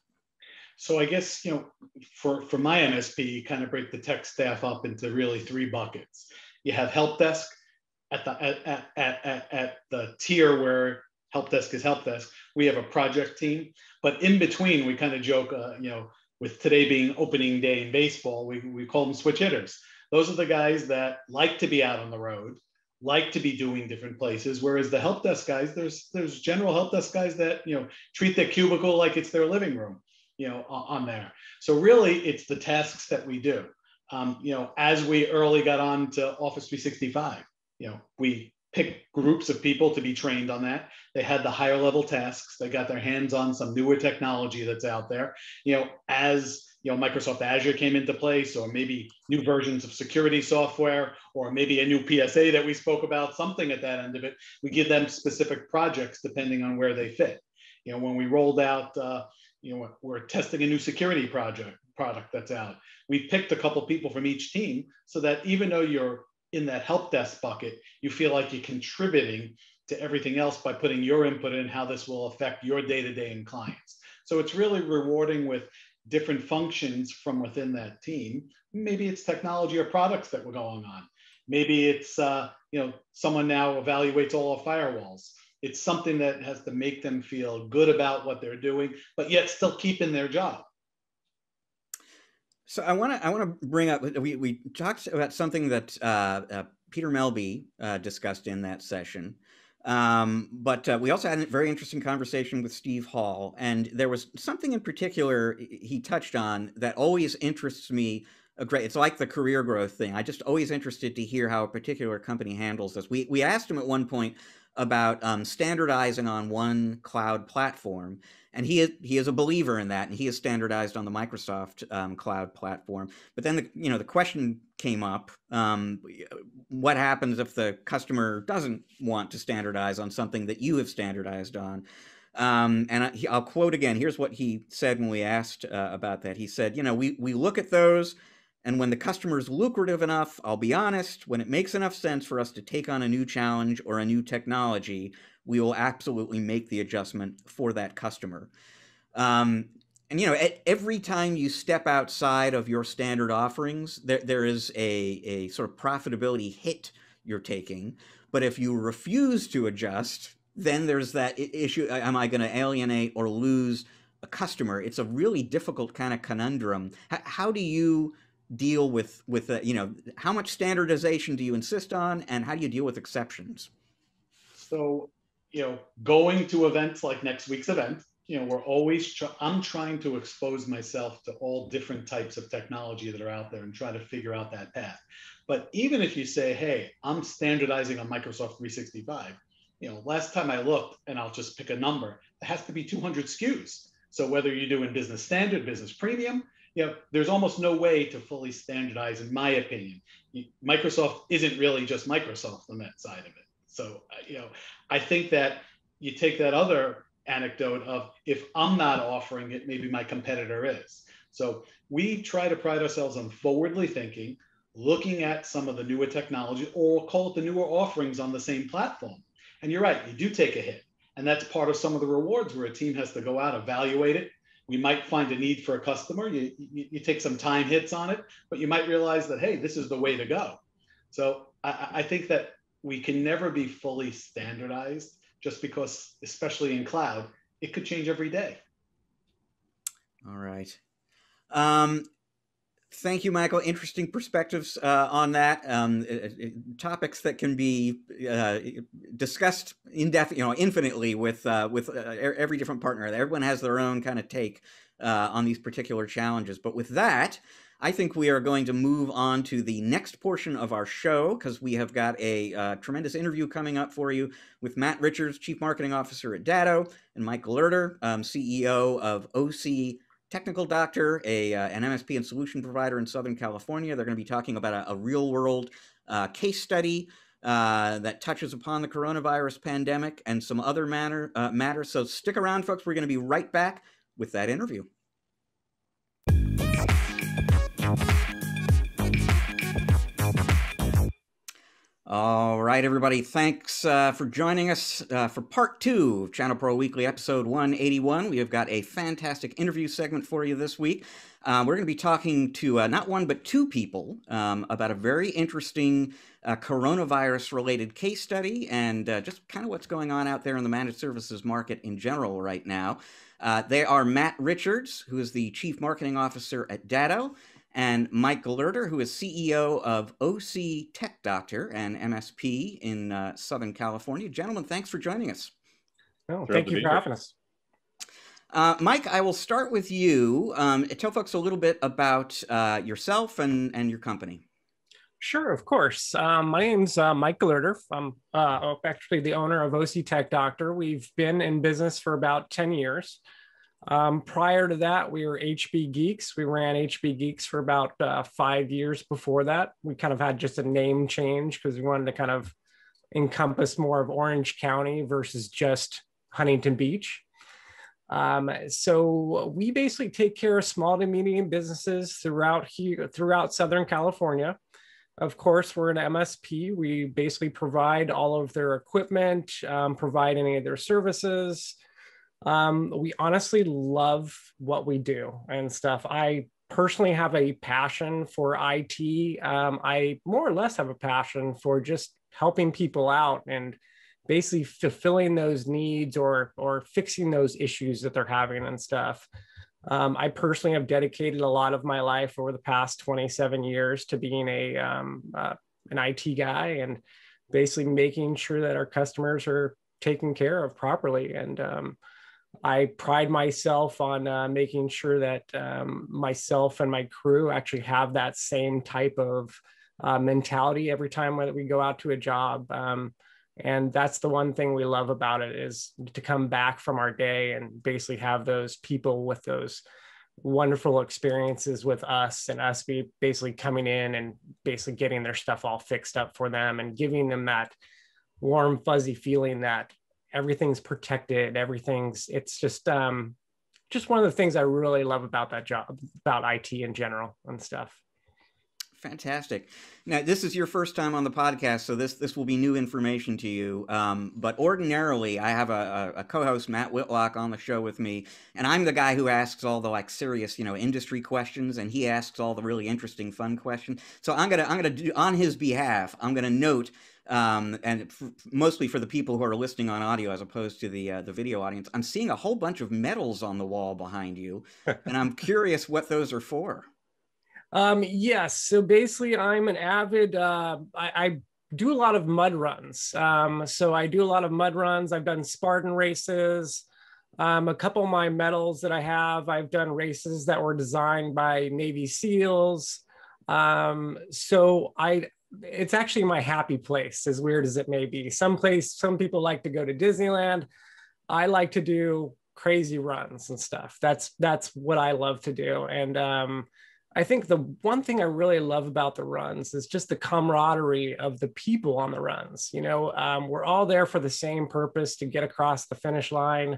So I guess, for my MSP, you kind of break the tech staff up into really 3 buckets. You have help desk at the tier where help desk is help desk. We have a project team, but in between, we kind of joke, with today being opening day in baseball, we call them switch hitters. Those are the guys that like to be out on the road, like to be doing different places. Whereas the help desk guys, there's general help desk guys that, treat their cubicle like it's their living room, on there. So really it's the tasks that we do. As we early got on to Office 365, we picked groups of people to be trained on that. They had the higher level tasks. They got their hands on some newer technology that's out there. As Microsoft Azure came into place, or maybe new versions of security software, or maybe a new PSA that we spoke about, something at that end of it, we give them specific projects depending on where they fit. When we rolled out, we're testing a new security product that's out. We picked a couple people from each team so that even though you're in that help desk bucket, you feel like you're contributing to everything else by putting your input in how this will affect your day-to-day and clients. So it's really rewarding with different functions from within that team. Maybe it's technology or products that were going on. Maybe it's, someone now evaluates all our firewalls. It's something that has to make them feel good about what they're doing, but yet still keeping their job. So I want to bring up, we talked about something that Peter Melby discussed in that session. But we also had a very interesting conversation with Steve Hall, and there was something in particular he touched on that always interests me. It's like the career growth thing. I just always interested to hear how a particular company handles this. We asked him at one point about standardizing on one cloud platform, and he is a believer in that, and he is standardized on the Microsoft cloud platform. But then the question came up: what happens if the customer doesn't want to standardize on something that you have standardized on? I'll quote again. Here's what he said when we asked about that. He said, we look at those, and when the customer is lucrative enough, I'll be honest, when it makes enough sense for us to take on a new challenge or a new technology, we will absolutely make the adjustment for that customer. Every time you step outside of your standard offerings, there is a sort of profitability hit you're taking. But if you refuse to adjust, then there's that issue: am I going to alienate or lose a customer? It's a really difficult kind of conundrum. How do you deal with how much standardization do you insist on, and how do you deal with exceptions? So, going to events like next week's event, we're always, I'm trying to expose myself to all different types of technology that are out there and try to figure out that path. But even if you say, hey, I'm standardizing on Microsoft 365, last time I looked, and I'll just pick a number, it has to be 200 SKUs. So whether you're doing business standard, business premium, there's almost no way to fully standardize, in my opinion. Microsoft isn't really just Microsoft on that side of it. So, I think that you take that other anecdote of, if I'm not offering it, maybe my competitor is. So we try to pride ourselves on forwardly thinking, looking at some of the newer technology, or call it the newer offerings on the same platform. And you're right, you do take a hit. And that's part of some of the rewards, where a team has to go out, evaluate it. We might find a need for a customer. You take some time hits on it, but you might realize that, hey, this is the way to go. So I think that we can never be fully standardized, just because, especially in cloud, it could change every day. All right. Thank you, Michael. Interesting perspectives on that. Topics that can be discussed infinitely with every different partner. Everyone has their own kind of take on these particular challenges. But with that, I think we are going to move on to the next portion of our show, because we have got a tremendous interview coming up for you with Matt Richards, Chief Marketing Officer at Datto, and Mike Gelerter, CEO of OC Technical Doctor, an MSP and solution provider in Southern California. They're going to be talking about a real-world case study that touches upon the coronavirus pandemic and some other matters. So stick around, folks. We're going to be right back with that interview. All right, everybody. Thanks for joining us for part 2 of ChannelPro Weekly, episode 181. We have got a fantastic interview segment for you this week. We're going to be talking to not one, but 2 people about a very interesting coronavirus-related case study, and just kind of what's going on out there in the managed services market in general right now. They are Matt Richards, who is the Chief Marketing Officer at Datto, and Mike Gelerter, who is CEO of OC Tech Doctor, an MSP in Southern California. Gentlemen, thanks for joining us. Oh, thank you for having us. Mike, I will start with you. Tell folks a little bit about yourself and your company. Sure, of course. My name's Mike Gelerter. I'm actually the owner of OC Tech Doctor. We've been in business for about 10 years. Prior to that, we were HB Geeks. We ran HB Geeks for about 5 years before that. We kind of had just a name change because we wanted to kind of encompass more of Orange County versus just Huntington Beach. So we basically take care of small to medium businesses throughout Southern California. Of course, we're an MSP. We basically provide all of their equipment, provide any of their services. We honestly love what we do and stuff. I personally have a passion for IT. I more or less have a passion for just helping people out and basically fulfilling those needs or fixing those issues that they're having and stuff. I personally have dedicated a lot of my life over the past 27 years to being a an IT guy, and basically making sure that our customers are taken care of properly. And I pride myself on making sure that myself and my crew actually have that same type of mentality every time that we go out to a job. And that's the one thing we love about it, is to come back from our day and basically have those people with those wonderful experiences with us, and us be basically coming in and basically getting their stuff all fixed up for them and giving them that warm, fuzzy feeling that everything's protected, it's just one of the things I really love about that job, about IT in general and stuff. Fantastic. Now, this is your first time on the podcast, so this will be new information to you. But ordinarily, I have a co-host, Matt Whitlock, on the show with me, and I'm the guy who asks all the like serious, industry questions, and he asks all the really interesting, fun questions. So I'm gonna do on his behalf. I'm gonna note, mostly for the people who are listening on audio as opposed to the video audience, I'm seeing a whole bunch of medals on the wall behind you, and I'm curious what those are for. Yes. So basically I'm an avid, I do a lot of mud runs. So I do a lot of mud runs. I've done Spartan races. A couple of my medals that I have, I've done races that were designed by Navy SEALs. It's actually my happy place, as weird as it may be. Some people like to go to Disneyland. I like to do crazy runs and stuff. That's what I love to do. And, I think the one thing I really love about the runs is just the camaraderie of the people on the runs. We're all there for the same purpose, to get across the finish line.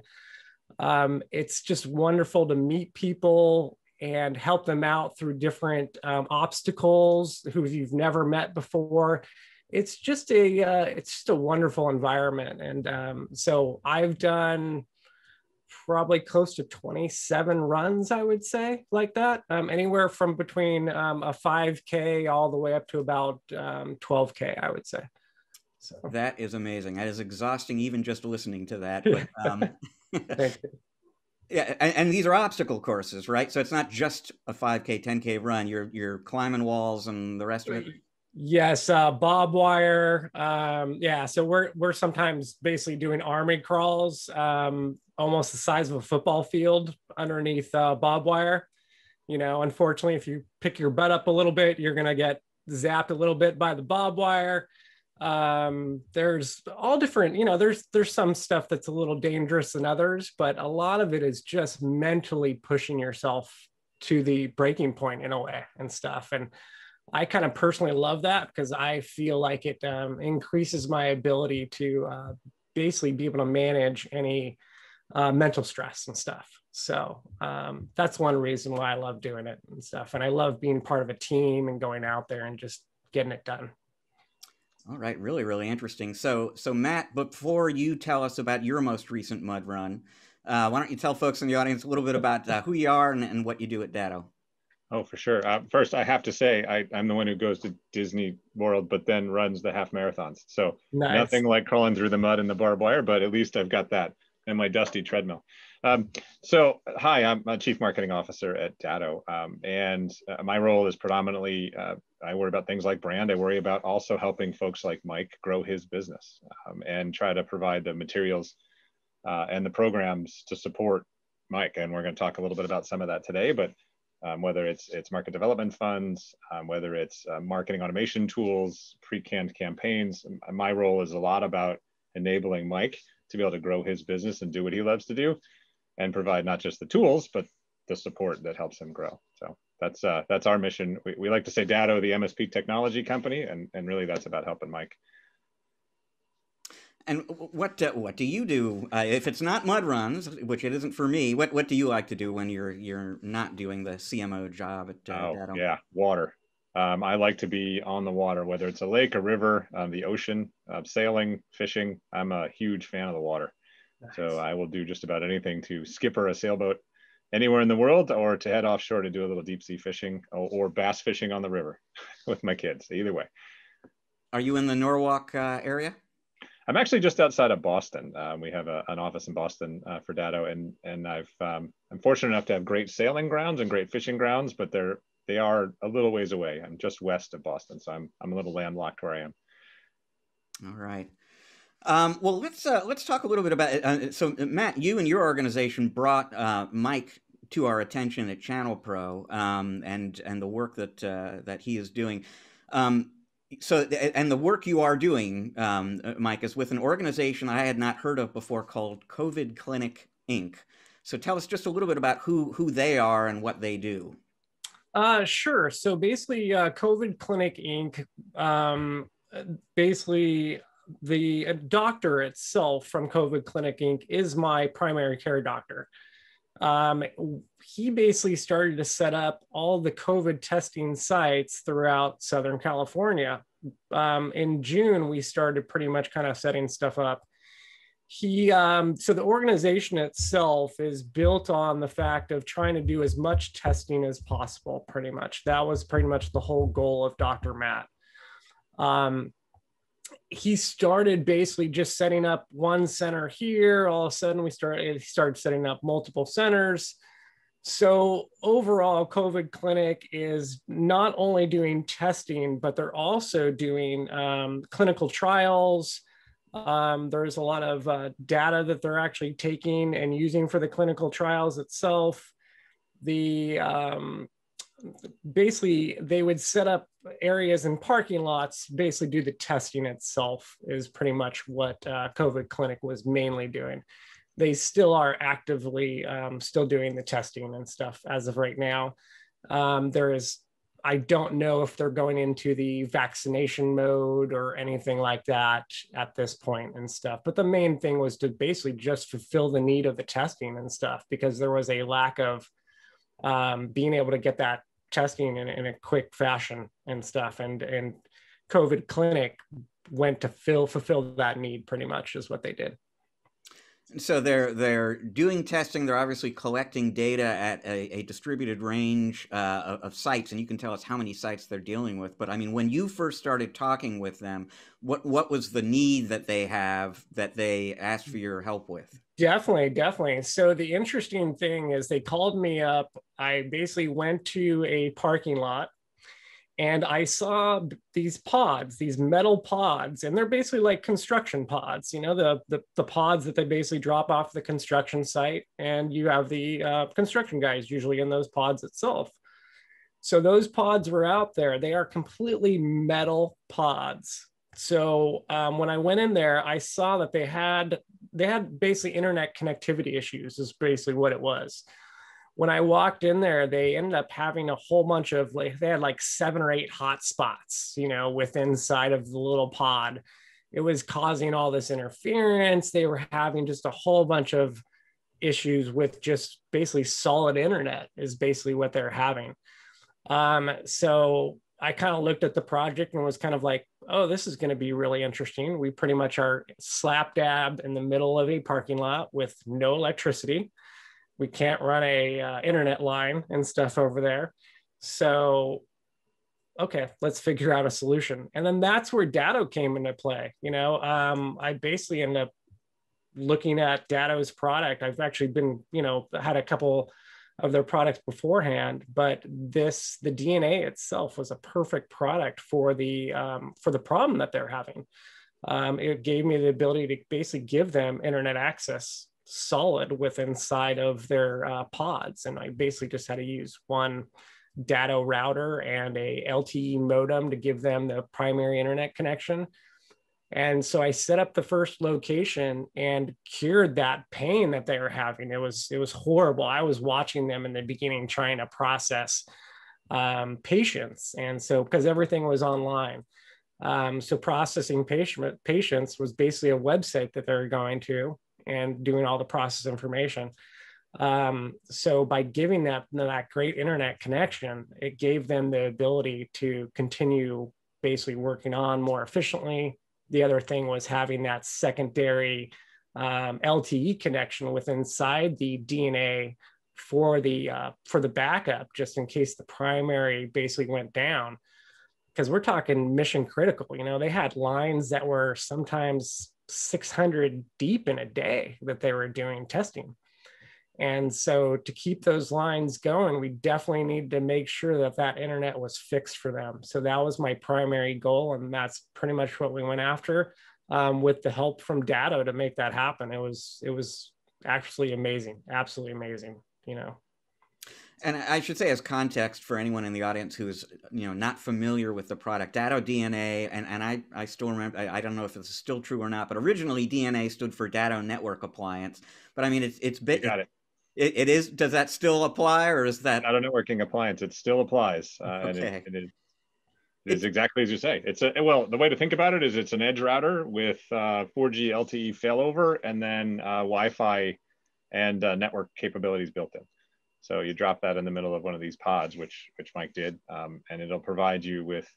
It's just wonderful to meet people and help them out through different obstacles who you've never met before. It's just a wonderful environment. And so I've done probably close to 27 runs, I would say, like that. Anywhere from between a 5K all the way up to about 12K, I would say. So that is amazing. That is exhausting, even just listening to that. But, Thank you. Yeah, and these are obstacle courses, right? So it's not just a 5K, 10K run. You're climbing walls and the rest of it. Yes, barbed wire. Yeah, so we're sometimes basically doing army crawls, almost the size of a football field underneath barbed wire. Unfortunately, if you pick your butt up a little bit, you're gonna get zapped a little bit by the barbed wire. There's all different, there's some stuff that's a little dangerous than others, but a lot of it is just mentally pushing yourself to the breaking point in a way and stuff. And I kind of personally love that, because I feel like it increases my ability to basically be able to manage any mental stress and stuff. So that's one reason why I love doing it and stuff. And I love being part of a team and going out there and just getting it done. All right. Really, really interesting. So Matt, before you tell us about your most recent mud run, why don't you tell folks in the audience a little bit about who you are and what you do at Datto? Oh, for sure. First, I have to say, I'm the one who goes to Disney World, but then runs the half marathons. So Nice. Nothing like crawling through the mud and the barbed wire, but at least I've got that and my dusty treadmill. Hi, I'm a chief marketing officer at Datto. And my role is predominantly, I worry about things like brand. I worry about also helping folks like Mike grow his business and try to provide the materials and the programs to support Mike. And we're going to talk a little bit about some of that today, but whether it's market development funds, whether it's marketing automation tools, pre-canned campaigns. My role is a lot about enabling Mike to be able to grow his business and do what he loves to do, and provide not just the tools, but the support that helps him grow. So that's our mission. We like to say Datto, the MSP technology company, and really that's about helping Mike. And what do you do if it's not mud runs, which it isn't for me? What do you like to do when you're not doing the CMO job at Datto? Yeah, water. I like to be on the water, whether it's a lake, a river, the ocean, sailing, fishing. I'm a huge fan of the water. Nice. So I will do just about anything to skipper a sailboat anywhere in the world, or to head offshore to do a little deep sea fishing or bass fishing on the river with my kids. Either way. Are you in the Norwalk area? I'm actually just outside of Boston. We have an office in Boston for Datto, and I'm fortunate enough to have great sailing grounds and great fishing grounds, but they're they are a little ways away. I'm just west of Boston, so I'm a little landlocked where I am. All right. Well, let's talk a little bit about it. So, Matt, you and your organization brought Mike to our attention at ChannelPro, and the work that he is doing. And the work you are doing, Mike, is with an organization I had not heard of before called COVID Clinic Inc. So tell us just a little bit about who they are and what they do. Sure. So basically, COVID Clinic Inc. Basically, the doctor itself from COVID Clinic Inc. is my primary care doctor. He basically started to set up all the COVID testing sites throughout Southern California. In June, we started pretty much kind of setting stuff up. So the organization itself is built on the fact of trying to do as much testing as possible, pretty much. That was pretty much the whole goal of Dr. Matt. He started basically just setting up one center here. All of a sudden, he started setting up multiple centers. So overall, COVID Clinic is not only doing testing, but they're also doing clinical trials. There's a lot of data that they're actually taking and using for the clinical trials itself. Basically, they would set up areas in parking lots, basically do the testing itself is pretty much what COVID Clinic was mainly doing. They still are actively still doing the testing and stuff as of right now. I don't know if they're going into the vaccination mode or anything like that at this point and stuff. But the main thing was to basically just fulfill the need of the testing and stuff, because there was a lack of being able to get that testing in a quick fashion and stuff. And COVID Clinic went to fulfill that need, pretty much is what they did. So they're doing testing. They're obviously collecting data at a distributed range of sites, and you can tell us how many sites they're dealing with. But I mean, when you first started talking with them, what was the need that they have that they asked for your help with? Definitely. So the interesting thing is they called me up. I basically went to a parking lot and I saw these pods, these metal pods, and they're basically like construction pods, you know, the pods that they basically drop off the construction site, and you have the construction guys usually in those pods itself. So those pods were out there. They are completely metal pods. So when I went in there, I saw that they had basically internet connectivity issues is basically what it was. When I walked in there, they ended up having a whole bunch of they had like 7 or 8 hot spots, you know, within inside of the little pod. It was causing all this interference. They were having just a whole bunch of issues with just basically solid internet is basically what they're having. So I kind of looked at the project and was kind of like, oh, this is going to be really interesting. We pretty much are slap dab in the middle of a parking lot with no electricity. We can't run a internet line and stuff over there. So, okay, let's figure out a solution. And then that's where Datto came into play. You know, I basically ended up looking at Datto's product. I've actually been, you know, had a couple of their products beforehand, but the DNA itself was a perfect product for the problem that they're having. It gave me the ability to basically give them internet access solid with inside of their pods. And I basically just had to use one Datto router and a LTE modem to give them the primary internet connection. And so I set up the first location and cured that pain that they were having. It was horrible. I was watching them in the beginning trying to process patients. And so because everything was online. So processing patients was basically a website that they're going to and doing all the process information. So by giving that great internet connection, it gave them the ability to continue basically working on more efficiently. The other thing was having that secondary LTE connection with inside the DNA for the backup, just in case the primary basically went down. Because we're talking mission critical. You know, they had lines that were sometimes 600 deep in a day that they were doing testing. And so to keep those lines going, we definitely needed to make sure that that internet was fixed for them. So that was my primary goal. And that's pretty much what we went after with the help from Datto to make that happen. It was actually amazing, absolutely amazing, you know. And I should say, as context for anyone in the audience who is, not familiar with the product, Datto DNA, and I still remember, I don't know if this is still true or not, but originally DNA stood for Datto Network Appliance. But I mean, it's bit. Got it. It is. Does that still apply, or is that Datto networking appliance? It still applies, okay. and it is exactly as you say. It's well, the way to think about it is it's an edge router with 4G LTE failover, and then Wi-Fi and network capabilities built in. So you drop that in the middle of one of these pods, which Mike did, and it'll provide you with,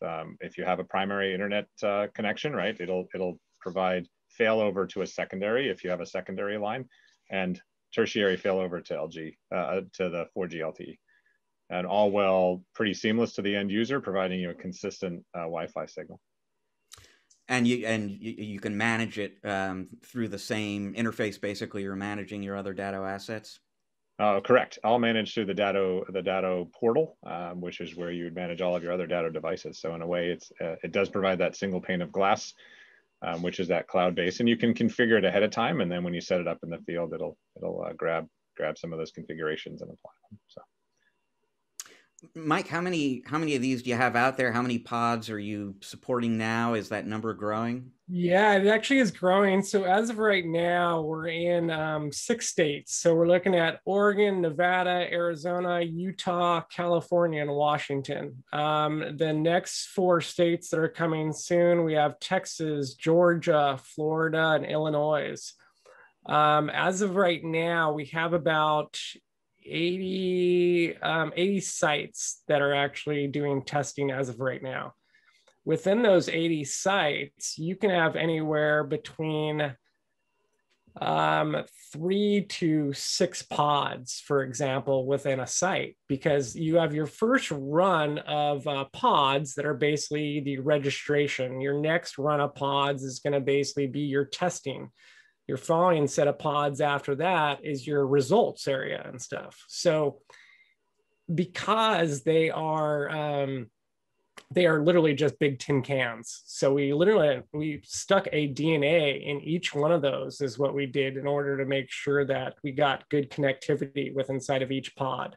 if you have a primary internet connection, right? It'll provide failover to a secondary if you have a secondary line, and tertiary failover to LG to the 4G LTE, and all well pretty seamless to the end user, providing you a consistent Wi-Fi signal. And you can manage it through the same interface. Basically, you're managing your other Datto assets. Correct. All managed through the Datto portal, which is where you would manage all of your other Datto devices. So in a way, it does provide that single pane of glass, which is that cloud base, and you can configure it ahead of time. And then when you set it up in the field, it'll grab some of those configurations and apply them. So, Mike, how many of these do you have out there? How many pods are you supporting now? Is that number growing? Yeah, it actually is growing. So as of right now, we're in 6 states. So we're looking at Oregon, Nevada, Arizona, Utah, California, and Washington. The next 4 states that are coming soon, we have Texas, Georgia, Florida, and Illinois. As of right now, we have about 80 sites that are actually doing testing as of right now. Within those 80 sites, you can have anywhere between 3 to 6 pods, for example, within a site, because you have your first run of pods that are basically the registration. Your next run of pods is going to basically be your testing. Your following set of pods after that is your results area and stuff. So because they are literally just big tin cans. So we stuck a DNA in each one of those is what we did in order to make sure that we got good connectivity with inside of each pod.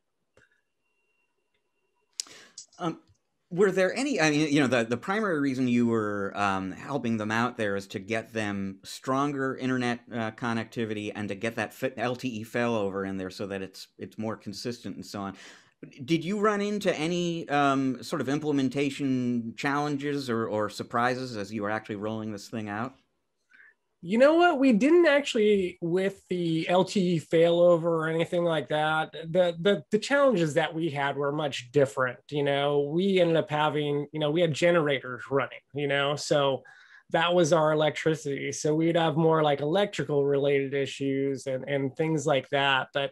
Were there any, I mean, the primary reason you were helping them out there is to get them stronger internet connectivity and to get that LTE failover in there so that it's more consistent and so on. Did you run into any sort of implementation challenges or surprises as you were actually rolling this thing out? You know what? We didn't actually with the LTE failover or anything like that. The challenges that we had were much different. We ended up having, we had generators running, so that was our electricity. So we'd have more like electrical related issues and things like that. But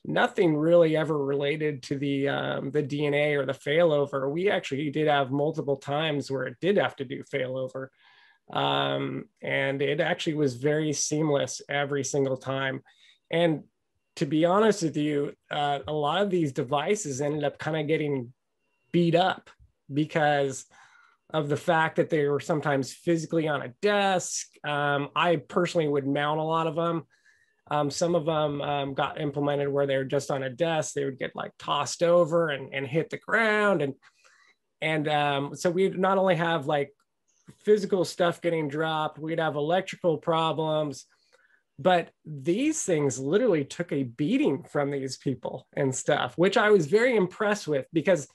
nothing really ever related to the DNA or the failover. We actually did have multiple times where it did have to do failover. And it actually was very seamless every single time. And to be honest with you, a lot of these devices ended up kind of getting beat up because of the fact that they were sometimes physically on a desk. I personally would mount a lot of them. Some of them got implemented where they were just on a desk. They would get like tossed over and hit the ground. And so we'd not only have like physical stuff getting dropped, we'd have electrical problems, but these things literally took a beating from these people and stuff, which I was very impressed with, because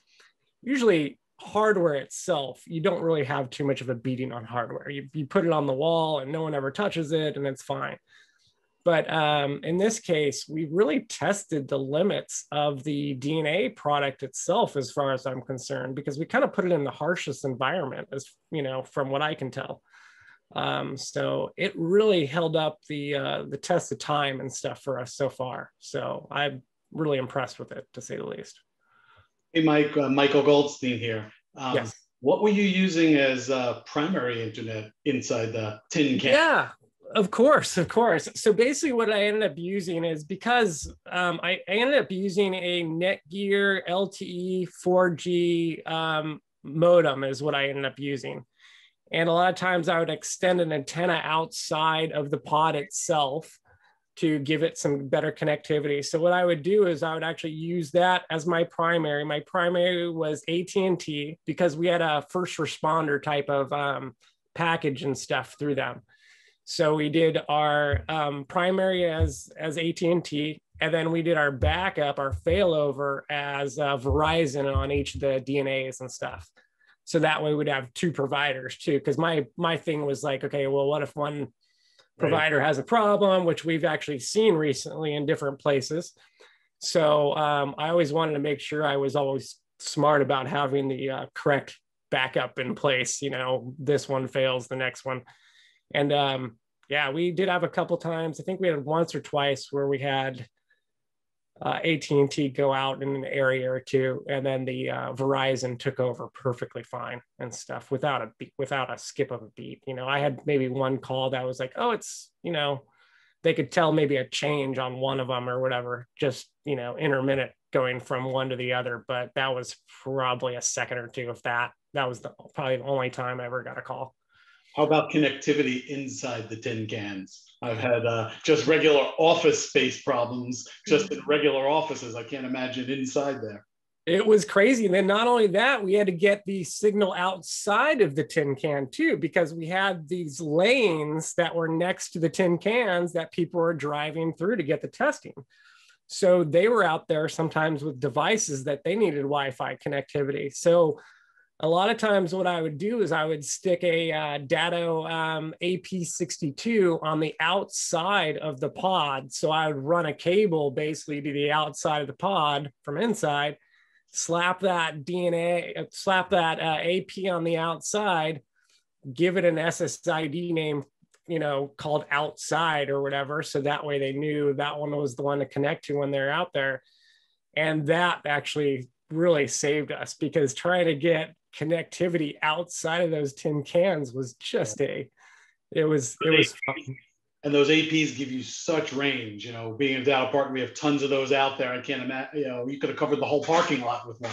usually hardware itself, you don't really have too much of a beating on hardware. You put it on the wall and no one ever touches it and it's fine. But in this case, we really tested the limits of the DNA product itself, as far as I'm concerned, because we kind of put it in the harshest environment, as from what I can tell. So it really held up the test of time and stuff for us so far. So I'm really impressed with it, to say the least. Hey, Mike, Michael Goldstein here. Yes. What were you using as primary internet inside the tin can? Yeah. Of course, of course. So basically what I ended up using is because I ended up using a Netgear LTE 4G modem is what I ended up using. And a lot of times I would extend an antenna outside of the pod itself to give it some better connectivity. So what I would do is I would actually use that as my primary. My primary was AT&T because we had a first responder type of package and stuff through them. So we did our primary as AT&T, and then we did our backup, our failover as Verizon on each of the DNAs and stuff. So that way we'd have two providers too, because my thing was like, okay, well, what if one provider has a problem, which we've actually seen recently in different places. So I always wanted to make sure I was always smart about having the correct backup in place. You know, this one fails, the next one. And yeah, we did have a couple times. I think we had once or twice where we had AT&T go out in an area or two, and then the Verizon took over perfectly fine and stuff without a skip of a beat. You know, I had maybe one call that was like, oh, it's, you know, they could tell maybe a change on one of them or whatever, just, you know, intermittent going from one to the other. But that was probably a second or two of that. That was probably the only time I ever got a call. How about connectivity inside the tin cans? I've had just regular office space problems just in regular offices. I can't imagine inside there. It was crazy. And then not only that, we had to get the signal outside of the tin can too, because we had these lanes that were next to the tin cans that people were driving through to get the testing. So they were out there sometimes with devices that they needed Wi-Fi connectivity. So a lot of times what I would do is I would stick a Datto AP62 on the outside of the pod. So I would run a cable basically to the outside of the pod from inside, slap that AP on the outside, give it an SSID name, you know, called outside or whatever. So that way they knew that one was the one to connect to when they're out there. And that actually really saved us, because trying to get connectivity outside of those tin cans was just it was fun. And those APs give you such range. You know, being in Datto Park, we have tons of those out there. I can't imagine, you know, you could have covered the whole parking lot with one.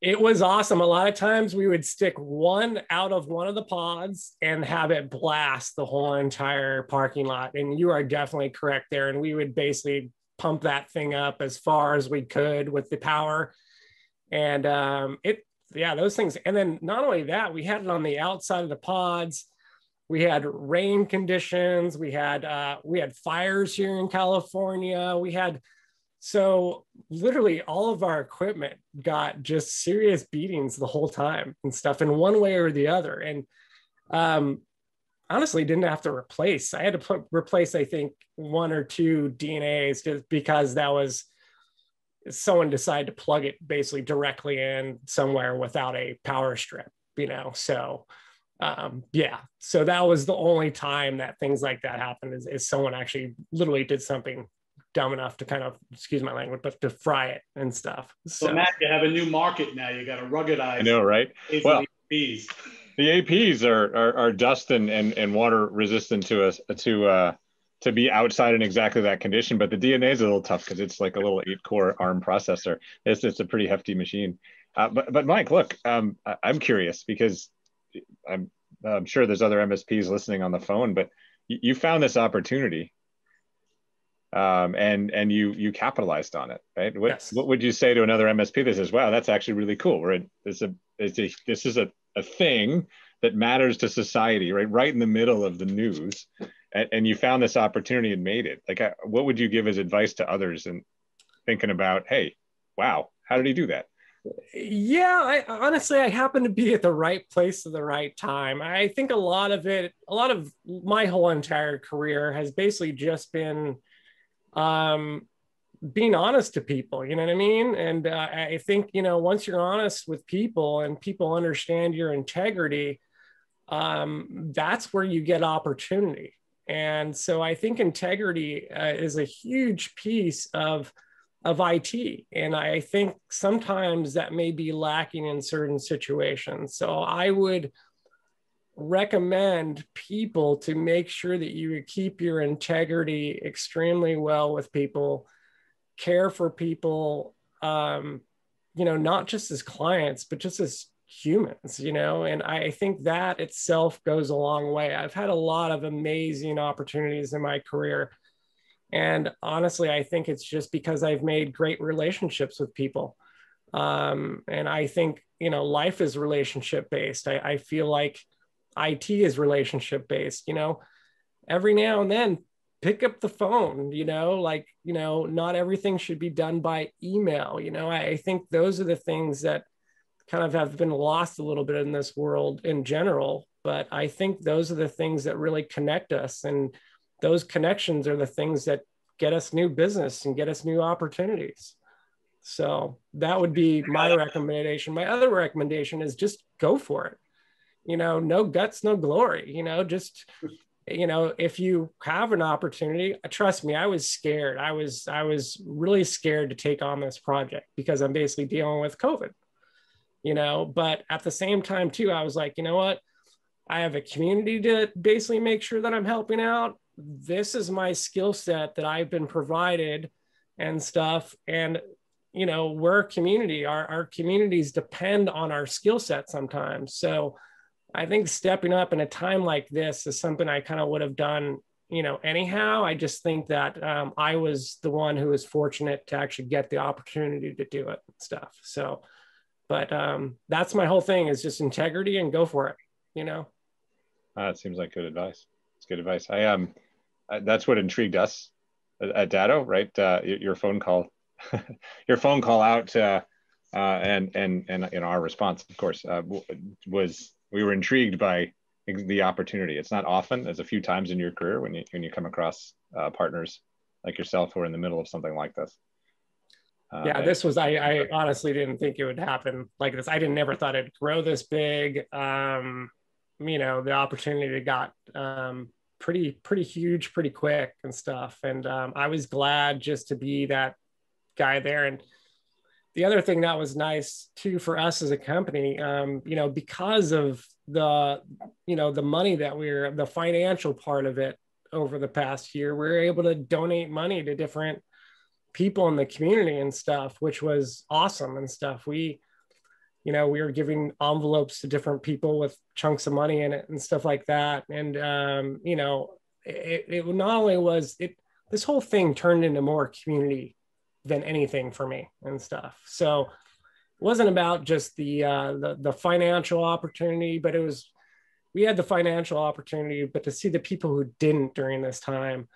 It was awesome. A lot of times we would stick one out of one of the pods and have it blast the whole entire parking lot. And you are definitely correct there. And we would basically pump that thing up as far as we could with the power. And yeah, those things. And then not only that, we had it on the outside of the pods. We had rain conditions. We had fires here in California. So literally all of our equipment got just serious beatings the whole time and stuff in one way or the other. And honestly, didn't have to replace. I had to replace, I think, one or two DNAs just because that was, someone decided to plug it basically directly in somewhere without a power strip, you know? So yeah, so that was the only time that things like that happened is someone actually literally did something dumb enough to kind of, excuse my language, but to fry it and stuff. So Matt, you have a new market now. You got to ruggedize. I know, right? Well, APs. The APs are dust and water resistant to be outside in exactly that condition, but the DNA is a little tough because it's like a little 8-core ARM processor. It's a pretty hefty machine. But Mike, look, I'm curious because I'm sure there's other MSPs listening on the phone, but you found this opportunity, and you capitalized on it, right? What would you say to another MSP that says, "Wow, that's actually really cool. This is a thing that matters to society, right in the middle of the news." And you found this opportunity and made it. Like, what would you give as advice to others and thinking about, hey, wow, how did he do that? Yeah, I happened to be at the right place at the right time. I think a lot of my whole entire career has basically just been being honest to people, you know what I mean? And I think, you know, once you're honest with people and people understand your integrity, that's where you get opportunity. And so I think integrity is a huge piece of IT. And I think sometimes that may be lacking in certain situations. So I would recommend people to make sure that you keep your integrity extremely well with people, care for people, not just as clients, but just as humans, and I think that itself goes a long way. I've had a lot of amazing opportunities in my career. And honestly, I think it's just because I've made great relationships with people. And I think, life is relationship based. I feel like IT is relationship based, every now and then pick up the phone, not everything should be done by email. I think those are the things that kind of have been lost a little bit in this world in general. But I think those are the things that really connect us. And those connections are the things that get us new business and get us new opportunities. So that would be my recommendation. My other recommendation is just go for it. No guts, no glory, if you have an opportunity, trust me, I was scared. I was really scared to take on this project because I'm basically dealing with COVID, but at the same time too, I was like, you know what? I have a community to basically make sure that I'm helping out. This is my skill set that I've been provided and stuff. And, we're a community. Our communities depend on our skill set sometimes. So I think stepping up in a time like this is something I kind of would have done, anyhow. I just think that I was the one who was fortunate to actually get the opportunity to do it and stuff. So, but that's my whole thing, is just integrity and go for it, It seems like good advice. It's good advice. That's what intrigued us at Datto, right? Your phone call, your phone call out, and our response, of course, was we were intrigued by the opportunity. It's not often, there's a few times in your career when you come across partners like yourself who are in the middle of something like this. This was, I honestly didn't think it would happen like this. I never thought it'd grow this big. The opportunity got pretty huge, pretty quick and stuff. And I was glad just to be that guy there. And the other thing that was nice too for us as a company, because of the money that the financial part of it over the past year, we were able to donate money to different people in the community and stuff, which was awesome and stuff. We were giving envelopes to different people with chunks of money in it and stuff like that. And, it not only was it, this whole thing turned into more community than anything for me and stuff. So it wasn't about just the financial opportunity, but we had the financial opportunity, but to see the people who didn't during this time,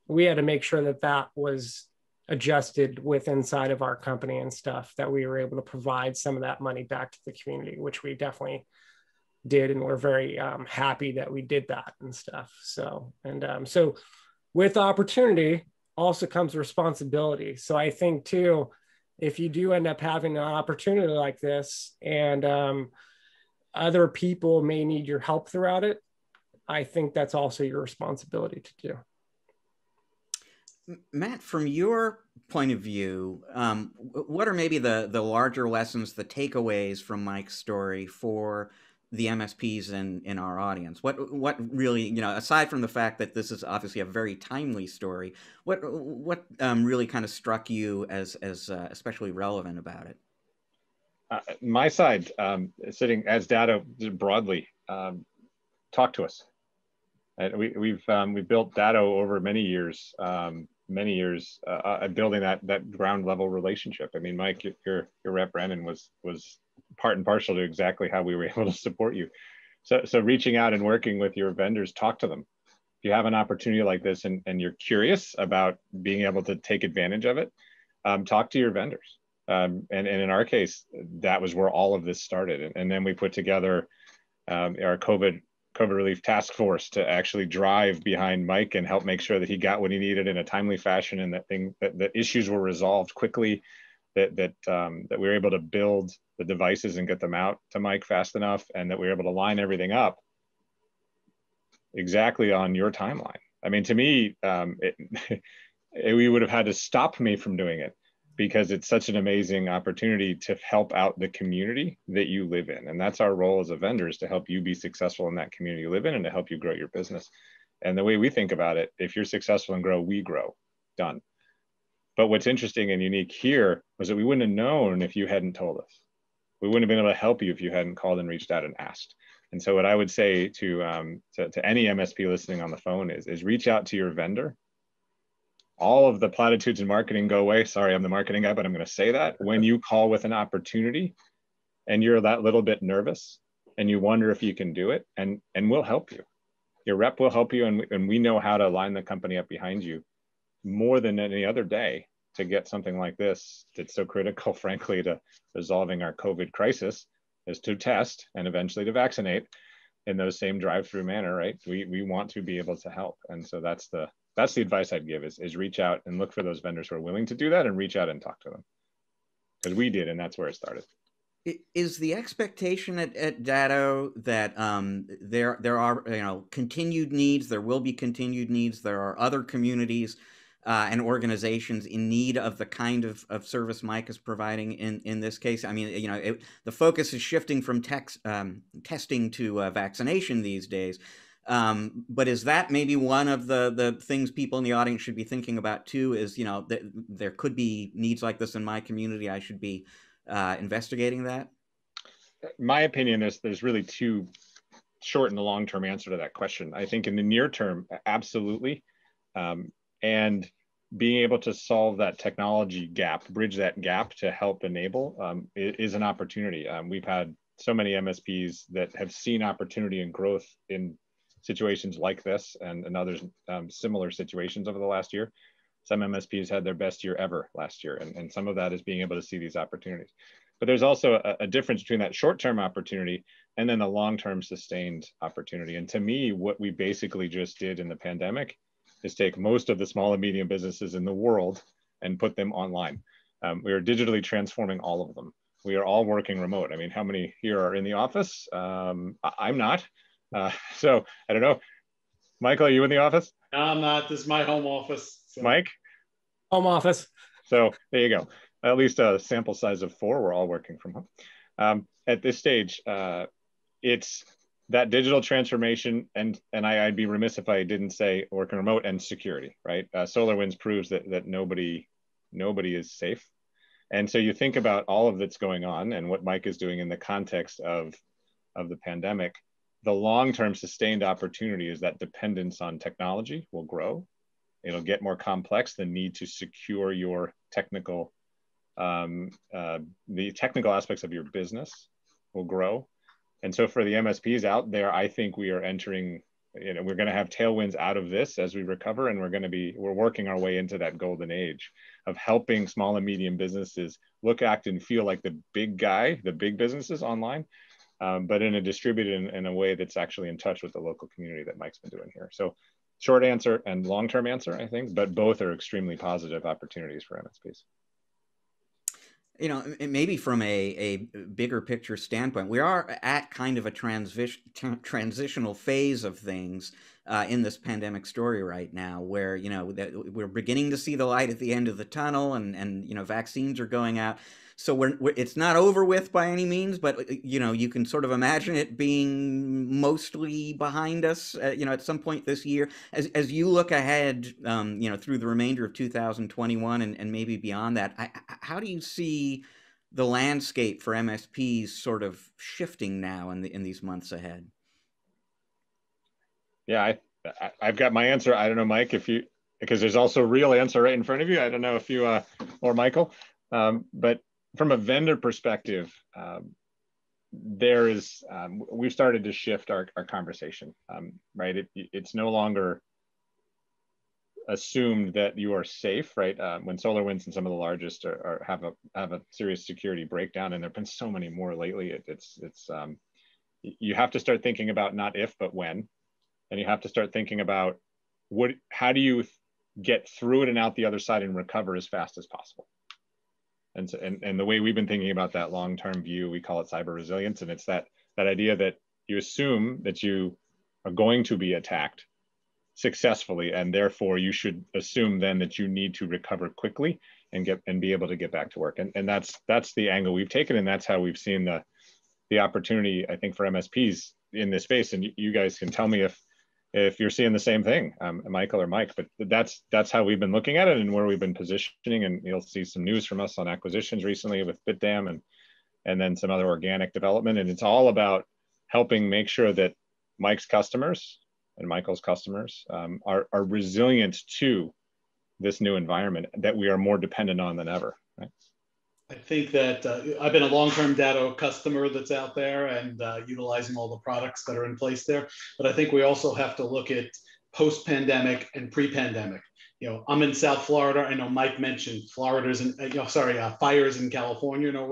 we had to make sure that was adjusted with inside of our company and stuff, that we were able to provide some of that money back to the community, which we definitely did. And we're very happy that we did that and stuff. So, so with opportunity also comes responsibility. So I think too, if you do end up having an opportunity like this and other people may need your help throughout it, I think that's also your responsibility to do. Matt, from your point of view, what are maybe the larger lessons, the takeaways from Mike's story for the MSPs in our audience? What really, aside from the fact that this is obviously a very timely story, what really kind of struck you as especially relevant about it? My side, sitting as Datto broadly, talk to us. We've built Datto over many years, building that ground level relationship. I mean, Mike, your rep Brandon was part and parcel to exactly how we were able to support you. So reaching out and working with your vendors, talk to them. If you have an opportunity like this and you're curious about being able to take advantage of it, talk to your vendors. And in our case, that was where all of this started. And then we put together our COVID relief task force to actually drive behind Mike and help make sure that he got what he needed in a timely fashion, and that issues were resolved quickly, that we were able to build the devices and get them out to Mike fast enough, and that we were able to line everything up exactly on your timeline. I mean, to me, we would have had to stop me from doing it. because it's such an amazing opportunity to help out the community that you live in. And that's our role as a vendor, is to help you be successful in that community you live in and to help you grow your business. And the way we think about it, if you're successful and grow, we grow. Done. But what's interesting and unique here was that we wouldn't have known if you hadn't told us. We wouldn't have been able to help you if you hadn't called and reached out and asked. And so what I would say to any MSP listening on the phone is reach out to your vendor. All of the platitudes in marketing go away. Sorry, I'm the marketing guy, but I'm going to say that. When you call with an opportunity and you're that little bit nervous and you wonder if you can do it, and we'll help you. Your rep will help you, and we know how to line the company up behind you more than any other day to get something like this that's so critical, frankly, to resolving our COVID crisis, is to test and eventually to vaccinate in those same drive-through manner, right? We want to be able to help. And so that's the advice I'd give is reach out and look for those vendors who are willing to do that, and reach out and talk to them. Because we did, and that's where it started. Is the expectation at Datto that there are continued needs? There will be continued needs. There are other communities and organizations in need of the kind of service Mike is providing in this case. I mean, the focus is shifting from testing to vaccination these days. But is that maybe one of the things people in the audience should be thinking about too? Is there could be needs like this in my community. I should be investigating that? My opinion is there's really two short and a long-term answer to that question. I think in the near term, absolutely. And being able to solve that technology gap, bridge that gap to help enable is an opportunity. We've had so many MSPs that have seen opportunity and growth in situations like this and others similar situations over the last year. Some MSPs had their best year ever last year, and some of that is being able to see these opportunities. But there's also a difference between that short-term opportunity and then the long-term sustained opportunity. And to me, what we basically just did in the pandemic is take most of the small and medium businesses in the world and put them online. We are digitally transforming all of them. We are all working remote. I mean, how many here are in the office? I'm not. So I don't know. Michael, are you in the office? No, I'm not. This is my home office. So. Mike? Home office. So there you go. At least a sample size of 4. We're all working from home. At this stage, it's that digital transformation, and I'd be remiss if I didn't say working remote and security, right? SolarWinds proves that nobody is safe. And so you think about all of that's going on and what Mike is doing in the context of the pandemic. The long-term sustained opportunity is that dependence on technology will grow. It'll get more complex. The need to secure your technical, the technical aspects of your business will grow. And so for the MSPs out there, I think we are entering, we're going to have tailwinds out of this as we recover, and we're working our way into that golden age of helping small and medium businesses look, act, and feel like the big guy, the big businesses online, but in a distributed in a way that's actually in touch with the local community that Mike's been doing here. So short answer and long-term answer, I think, but both are extremely positive opportunities for MSPs. Maybe from a bigger picture standpoint, we are at kind of a transitional phase of things in this pandemic story right now, where we're beginning to see the light at the end of the tunnel, and vaccines are going out. So it's not over with by any means, but you can sort of imagine it being mostly behind us, at some point this year. As you look ahead, through the remainder of 2021 and maybe beyond that, how do you see the landscape for MSPs sort of shifting now in these months ahead? Yeah, I've got my answer. I don't know, Mike, because there's also a real answer right in front of you. I don't know if you or Michael, but from a vendor perspective, we've started to shift our conversation, right? It's no longer assumed that you are safe, right? When SolarWinds and some of the largest have a serious security breakdown, and there've been so many more lately, you have to start thinking about not if, but when, and you have to start thinking about how do you get through it and out the other side and recover as fast as possible. And the way we've been thinking about that long-term view, we call it cyber resilience. And it's that idea that you assume that you are going to be attacked successfully, and therefore you should assume then that you need to recover quickly and be able to get back to work. And that's the angle we've taken, and that's how we've seen the opportunity, I think, for MSPs in this space. And you guys can tell me if you're seeing the same thing, Michael or Mike, but that's how we've been looking at it and where we've been positioning. And you'll see some news from us on acquisitions recently with BitDam and then some other organic development. And it's all about helping make sure that Mike's customers and Michael's customers are resilient to this new environment that we are more dependent on than ever. Right? I think that I've been a long-term Datto customer that's out there and utilizing all the products that are in place there. But I think we also have to look at post-pandemic and pre-pandemic. You know, I'm in South Florida. I know Mike mentioned fires in California. You know,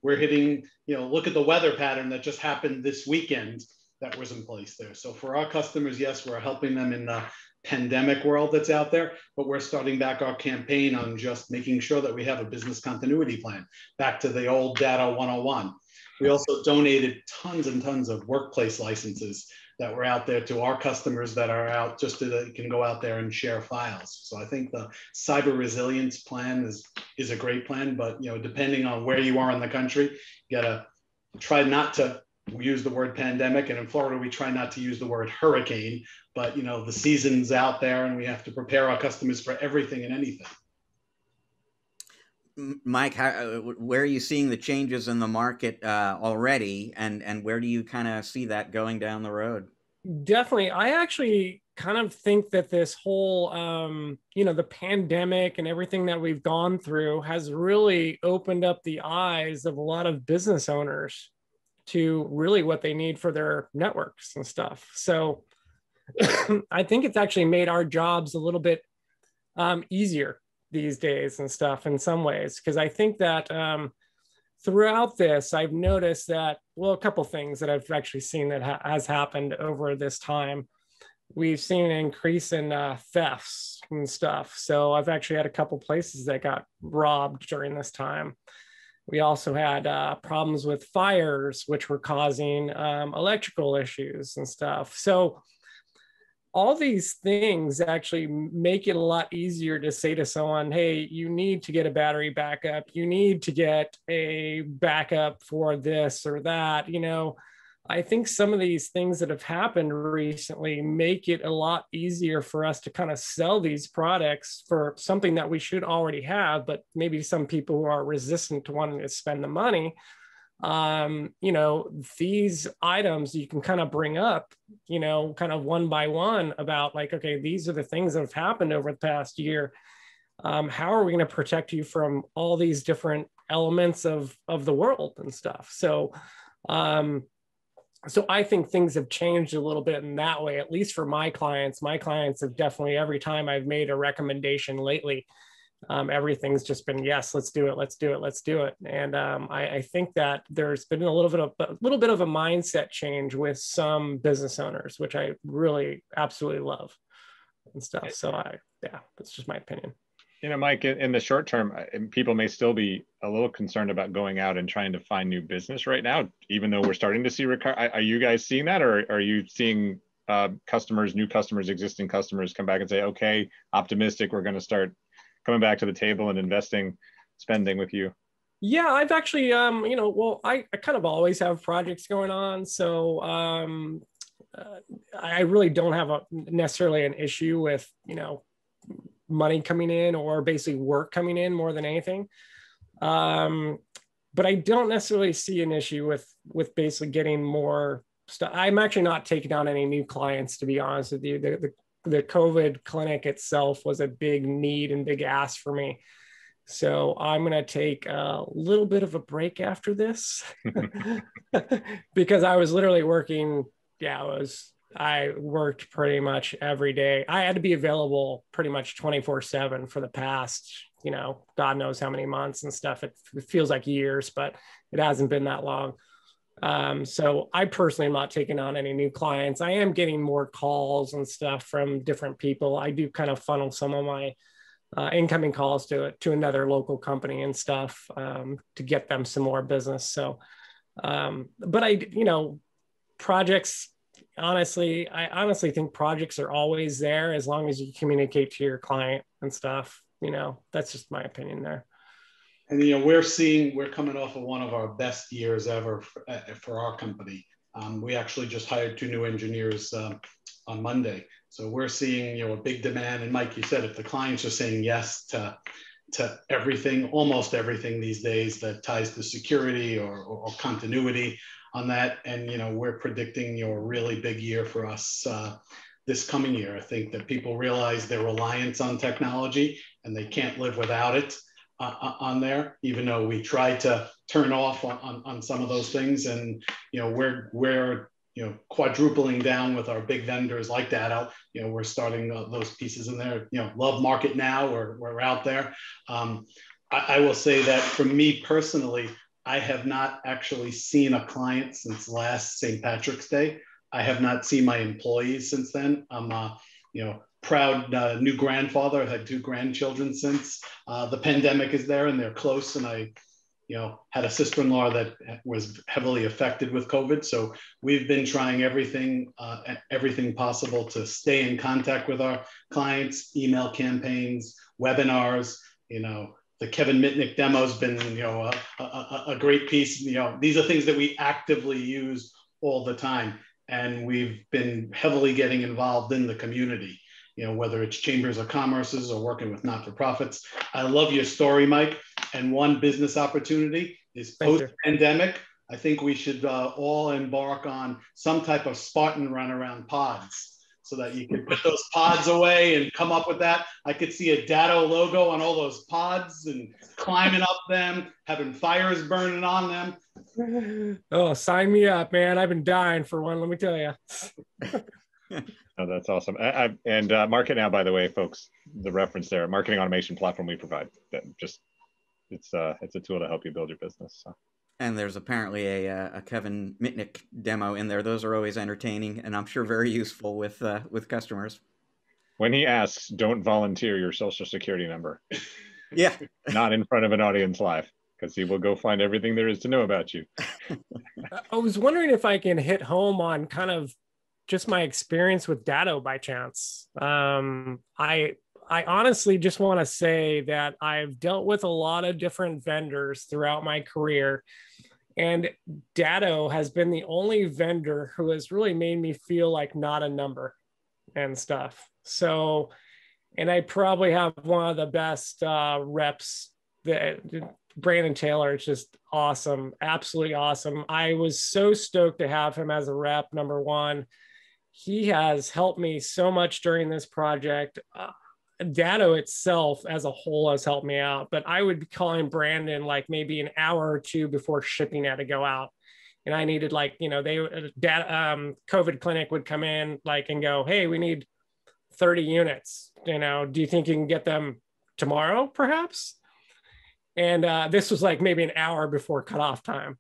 we're hitting, you know, look at the weather pattern that just happened this weekend that was in place there. So for our customers, yes, we're helping them in the pandemic world that's out there, but we're starting back our campaign on just making sure that we have a business continuity plan, back to the old Datto 101. We also donated tons and tons of workplace licenses that were out there to our customers that are out just so that they can go out there and share files. So I think the cyber resilience plan is a great plan, but you know, depending on where you are in the country, you gotta try not to use the word pandemic, and in Florida we try not to use the word hurricane, but you know, the season's out there and we have to prepare our customers for everything and anything. Mike, where are you seeing the changes in the market already, and where do you kind of see that going down the road? Definitely. I actually kind of think that this whole, you know, the pandemic and everything that we've gone through has really opened up the eyes of a lot of business owners to really what they need for their networks and stuff. So I think it's actually made our jobs a little bit easier these days and stuff in some ways, because I think that throughout this, I've noticed that, well, a couple things that I've actually seen that has happened over this time. We've seen an increase in thefts and stuff. So I've actually had a couple places that got robbed during this time. We also had problems with fires, which were causing electrical issues and stuff. So all these things actually make it a lot easier to say to someone, hey, you need to get a battery backup. You need to get a backup for this or that. You know, I think some of these things that have happened recently make it a lot easier for us to kind of sell these products for something that we should already have, but maybe some people who are resistant to wanting to spend the money. You know, these items you can kind of bring up, you know, kind of one by one about like, okay, these are the things that have happened over the past year. How are we going to protect you from all these different elements of the world and stuff? So I think things have changed a little bit in that way, at least for my clients. My clients have definitely, every time I've made a recommendation lately, everything's just been, yes, let's do it, let's do it, let's do it. And I think that there's been a little bit of a mindset change with some business owners, which I really absolutely love and stuff. So yeah, that's just my opinion. You know, Mike, in the short term, people may still be a little concerned about going out and trying to find new business right now, even though we're starting to see are you guys seeing that, or are you seeing customers, new customers, existing customers come back and say, okay, optimistic, we're going to start coming back to the table and investing, spending with you? Yeah, I've actually, you know, well, I kind of always have projects going on. So I really don't have necessarily an issue with, you know, money coming in or basically work coming in more than anything. But I don't necessarily see an issue with basically getting more stuff. I'm actually not taking on any new clients, to be honest with you. The COVID clinic itself was a big need and big ask for me. So I'm going to take a little bit of a break after this because I was literally working. Yeah, I worked pretty much every day. I had to be available pretty much 24/7 for the past, you know, God knows how many months and stuff. It feels like years, but it hasn't been that long. So I personally am not taking on any new clients. I am getting more calls and stuff from different people. I do kind of funnel some of my incoming calls to another local company and stuff to get them some more business. So, but you know, projects I honestly think projects are always there as long as you communicate to your client and stuff. That's just my opinion there. And we're coming off of one of our best years ever for our company. We actually just hired 2 new engineers on Monday, so we're seeing a big demand. And Mike, you said if the clients are saying yes to everything, almost everything these days that ties to security or continuity on that, and we're predicting a really big year for us this coming year. I think that people realize their reliance on technology and they can't live without it. On there, even though we try to turn off on some of those things, and we're quadrupling down with our big vendors like Datto. We're starting those pieces in there. Love Market Now, we're out there. I will say that for me personally, I have not actually seen a client since last St. Patrick's Day. I have not seen my employees since then. I'm proud new grandfather. I've had 2 grandchildren since the pandemic is there, and they're close. And I, had a sister-in-law that was heavily affected with COVID. So we've been trying everything possible to stay in contact with our clients, email campaigns, webinars. The Kevin Mitnick demo has been, a great piece. These are things that we actively use all the time, and we've been heavily getting involved in the community. Whether it's chambers of commerces or working with not-for-profits. I love your story, Mike. And one business opportunity is post-pandemic. I think we should all embark on some type of Spartan run around pods so that you can put those pods away and come up with that. I could see a Datto logo on all those pods and climbing up them, having fires burning on them. Oh, sign me up, man. I've been dying for one, let me tell you. Oh, that's awesome. And Market Now, by the way, folks, the reference there, marketing automation platform we provide. That it's a tool to help you build your business. So. And there's apparently a Kevin Mitnick demo in there. Those are always entertaining, and I'm sure very useful with customers. When he asks, don't volunteer your social security number. Yeah. Not in front of an audience live, because he will go find everything there is to know about you. I was wondering if I can hit home on kind of just my experience with Datto by chance. I honestly just want to say that I've dealt with a lot of different vendors throughout my career, and Datto has been the only vendor who has really made me feel like not a number and stuff. So, and I probably have one of the best reps. That Brandon Taylor is just awesome, absolutely awesome. I was so stoked to have him as a rep, number one. He has helped me so much during this project. Datto itself as a whole has helped me out, but I would be calling Brandon like maybe an hour or 2 before shipping had to go out. And I needed COVID clinic would come in and go, hey, we need 30 units. Do you think you can get them tomorrow perhaps? And this was maybe an hour before cutoff time.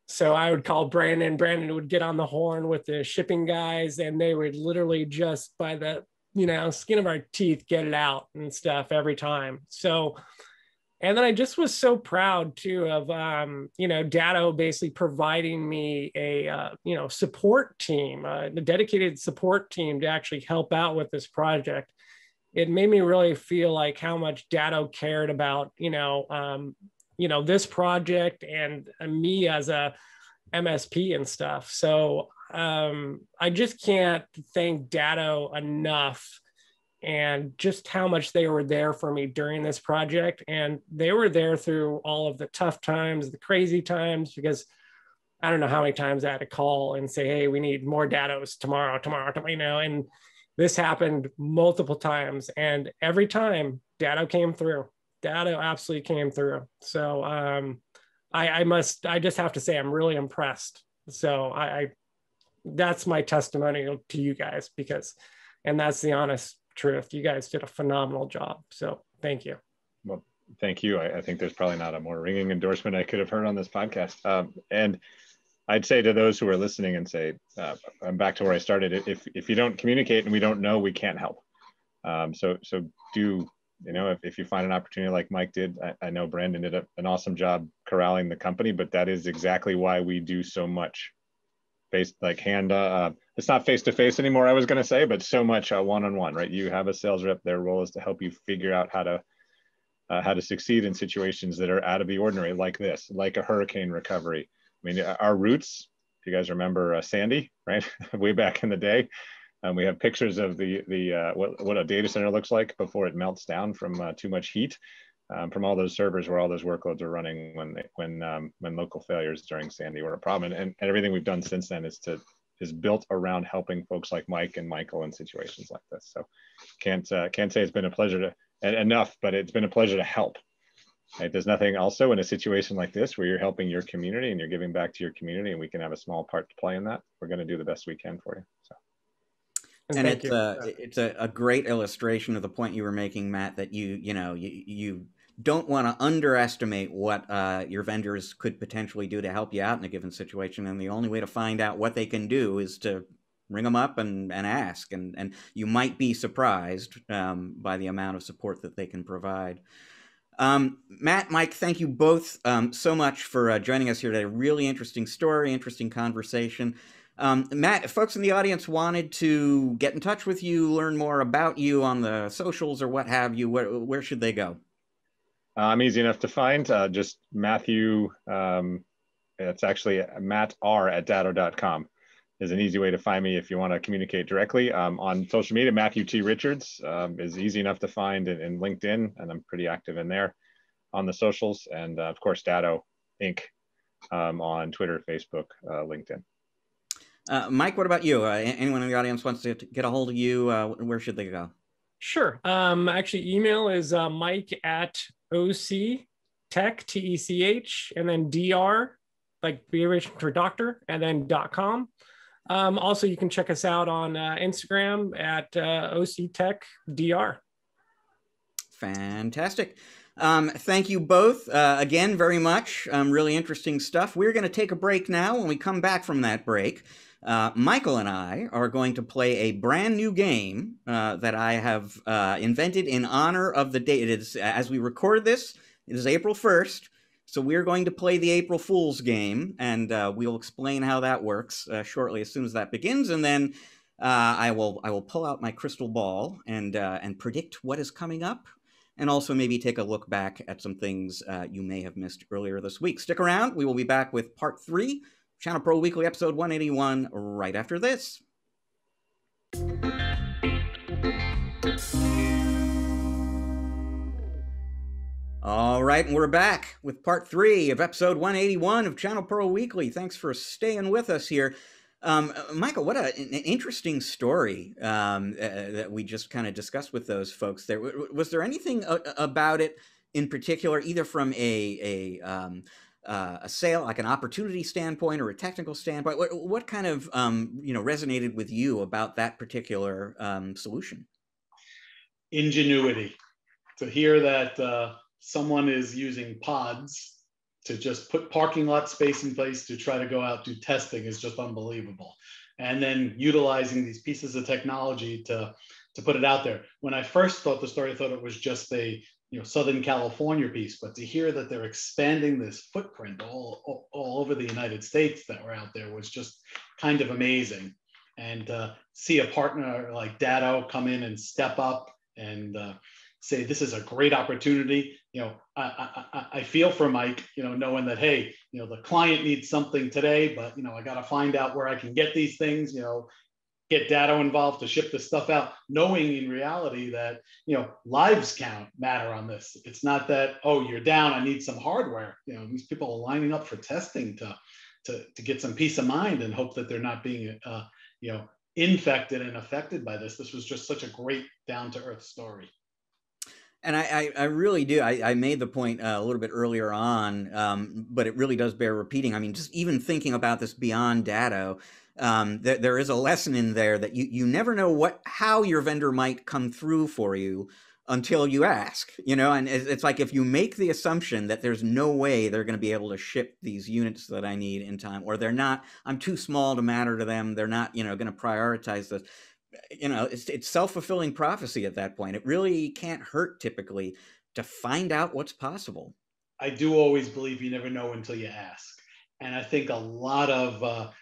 So I would call Brandon. Brandon would get on the horn with the shipping guys, and they would literally just by the skin of our teeth get it out and stuff every time. So, and then I just was so proud too of Datto basically providing me a support team, a dedicated support team to actually help out with this project. It made me really feel like how much Datto cared about this project and me as a MSP and stuff. So I just can't thank Datto enough, and just how much they were there for me during this project. And they were there through all of the tough times, the crazy times, because I don't know how many times I had to call and say, hey, we need more Dattos tomorrow, and this happened multiple times. And every time Datto came through. Datto absolutely came through. So I just have to say I'm really impressed. So that's my testimonial to you guys, and that's the honest truth. You guys did a phenomenal job. So thank you. Well, thank you. I think there's probably not a more ringing endorsement I could have heard on this podcast. And I'd say to those who are listening and say, I'm back to where I started. If you don't communicate and we don't know, we can't help. So do, if you find an opportunity like Mike did, I know Brandon did an awesome job corralling the company, but that is exactly why we do so much face, like hand, it's not face-to-face anymore, I was going to say, but so much one-on-one, right? You have a sales rep, their role is to help you figure out how to succeed in situations that are out of the ordinary, like this, like a hurricane recovery. I mean, our roots, if you guys remember Sandy, right? Way back in the day, we have pictures of what a data center looks like before it melts down from too much heat, from all those servers where all those workloads are running when local failures during Sandy were a problem. And everything we've done since then is built around helping folks like Mike and Michael in situations like this. So can't say it's been a pleasure enough, but it's been a pleasure to help. Right? There's nothing also in a situation like this where you're helping your community and you're giving back to your community, and we can have a small part to play in that. We're going to do the best we can for you. So. And it's a great illustration of the point you were making, Matt, that you don't want to underestimate what your vendors could potentially do to help you out in a given situation. And the only way to find out what they can do is to ring them up and ask. And you might be surprised by the amount of support that they can provide. Matt, Mike, thank you both so much for joining us here today. Really interesting story, interesting conversation. Matt, if folks in the audience wanted to get in touch with you, learn more about you on the socials or what have you, where should they go? I'm easy enough to find. Just Matthew, it's actually matr@datto.com is an easy way to find me if you want to communicate directly. On social media, Matthew T. Richards is easy enough to find in LinkedIn, and I'm pretty active in there on the socials. And of course, Datto Inc. On Twitter, Facebook, LinkedIn. Mike, what about you? Anyone in the audience wants to get a hold of you, where should they go? Sure. Actually, email is mike@octech, TECH, and then DR, like abbreviation for doctor, and then .com. Also, you can check us out on Instagram at OCTechDR. Fantastic. Thank you both again very much. Really interesting stuff. We're going to take a break now. When we come back from that break, Michael and I are going to play a brand new game that I have invented in honor of the date. It is, as we record this, it is April 1st. So we're going to play the April Fool's game, and we'll explain how that works shortly as soon as that begins. And then I will pull out my crystal ball and predict what is coming up, and also maybe take a look back at some things you may have missed earlier this week. Stick around. We will be back with part 3, Channel Pro Weekly, episode 181, right after this. All right, and we're back with part 3 of episode 181 of Channel Pro Weekly. Thanks for staying with us here. Michael, what an interesting story that we just kind of discussed with those folks there. Was there anything about it in particular, either from a sale, like an opportunity standpoint or a technical standpoint? What kind of resonated with you about that particular solution? Ingenuity. To hear that someone is using pods to just put parking lot space in place to try to go out do testing is just unbelievable. And then utilizing these pieces of technology to put it out there. When I first thought the story, I thought it was just a Southern California piece, but to hear that they're expanding this footprint all over the United States that were out there was just kind of amazing. And see a partner like Datto come in and step up and say, this is a great opportunity. I feel for Mike, knowing that, hey, the client needs something today, but, I got to find out where I can get these things, get Datto involved to ship this stuff out, knowing in reality that, lives matter on this. It's not that, oh, you're down, I need some hardware. These people are lining up for testing to get some peace of mind and hope that they're not being, infected and affected by this. This was just such a great down-to-earth story. And I really do. I made the point a little bit earlier on, but it really does bear repeating. I mean, just even thinking about this beyond Datto, there is a lesson in there that you never know how your vendor might come through for you until you ask, and it's like if you make the assumption that there's no way they're going to be able to ship these units that I need in time, or I'm too small to matter to them, they're not, going to prioritize this. It's self-fulfilling prophecy at that point. It really can't hurt typically to find out what's possible. I do always believe you never know until you ask. And I think a lot of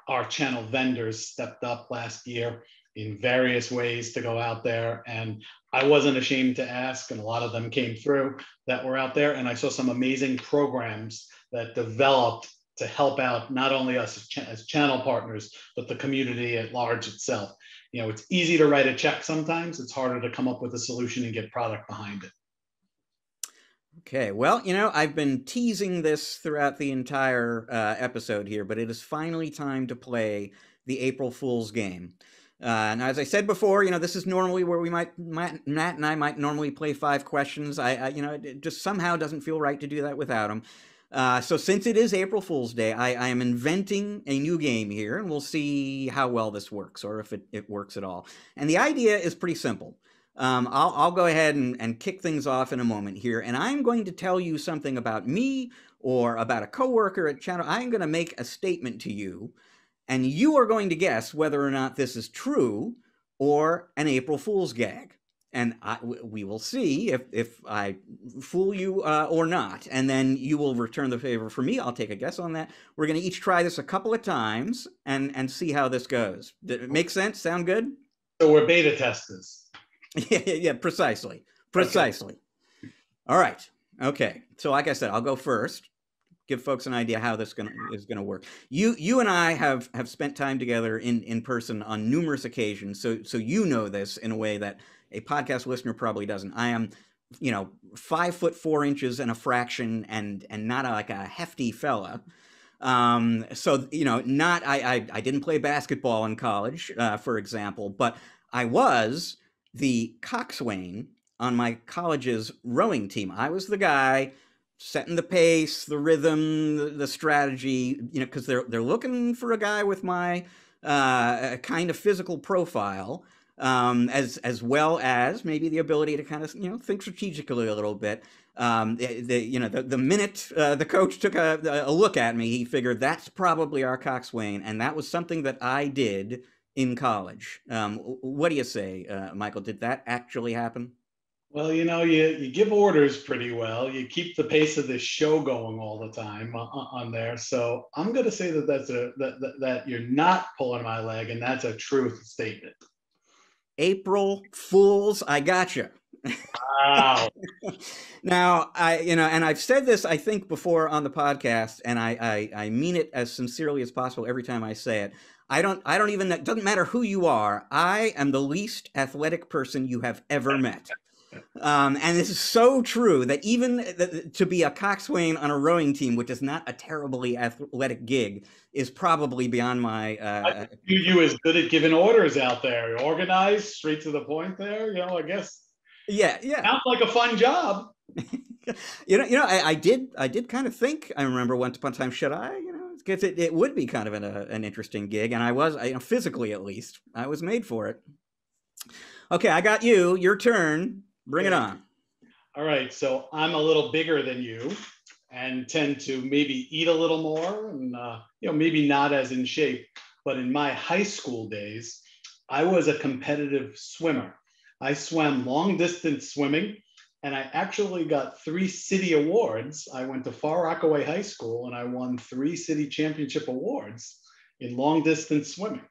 our channel vendors stepped up last year in various ways to go out there. And I wasn't ashamed to ask, and a lot of them came through that were out there. And I saw some amazing programs that developed to help out not only us as channel partners, but the community at large itself. It's easy to write a check sometimes. It's harder to come up with a solution and get product behind it. Okay, well, I've been teasing this throughout the entire episode here, but it is finally time to play the April Fool's game. And as I said before, this is normally where Matt and I might normally play 5 questions. It just somehow doesn't feel right to do that without him. So since it is April Fool's Day, I am inventing a new game here, and we'll see how well this works, or if it works at all. And the idea is pretty simple. I'll go ahead and kick things off in a moment here, and I'm going to tell you something about me or about a coworker at Channel. I'm going to make a statement to you, and you are going to guess whether or not this is true or an April Fool's gag. And we will see if I fool you or not, and then you will return the favor for me. I'll take a guess on that. We're going to each try this a couple of times and see how this goes. Did it make sense? Sound good? So we're beta testers. Yeah, precisely. Okay. All right. Okay. So like I said, I'll go first. Give folks an idea how this is gonna work. You and I have spent time together in person on numerous occasions, so you know this in a way that a podcast listener probably doesn't. I am, 5'4" and a fraction, and not like a hefty fella. So not I didn't play basketball in college, for example, but I was the coxswain on my college's rowing team. I was the guy setting the pace, the rhythm, the strategy, because they're looking for a guy with my kind of physical profile, as well as maybe the ability to kind of think strategically a little bit. The minute the coach took a look at me, he figured that's probably our coxswain, and that was something that I did in college. What do you say, Michael? Did that actually happen? Well, you give orders pretty well. You keep the pace of this show going all the time on there. So I'm going to say that you're not pulling my leg, and that's a truth statement. April Fools, I gotcha. Wow. Now, and I've said this, I think, before on the podcast, and I mean it as sincerely as possible every time I say it. I don't even, it doesn't matter who you are. I am the least athletic person you have ever met. And this is so true that even to be a coxswain on a rowing team, which is not a terribly athletic gig, is probably beyond my... I view you as good at giving orders out there. You're organized, straight to the point there, I guess. Yeah. Sounds like a fun job. I did kind of think, I remember once upon a time, should I, because it would be kind of an interesting gig, and I was, physically at least, I was made for it. Okay, I got you. Your turn. Bring it on. All right, so I'm a little bigger than you and tend to maybe eat a little more and, maybe not as in shape. But in my high school days, I was a competitive swimmer. I swam long distance swimming, and I actually got 3 city awards. I went to Far Rockaway High School, and I won 3 city championship awards in long distance swimming.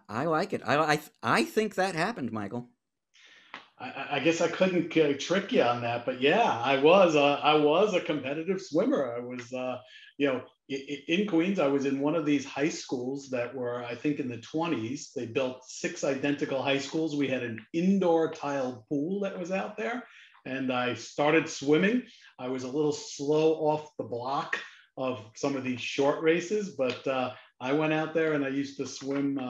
I like it. I think that happened, Michael. I guess I couldn't trick you on that, but yeah, I was a competitive swimmer. I was, in Queens. I was in one of these high schools that were, I think, in the 20s. They built 6 identical high schools. We had an indoor tiled pool that was out there, and I started swimming. I was a little slow off the block of some of these short races, but I went out there and I used to swim,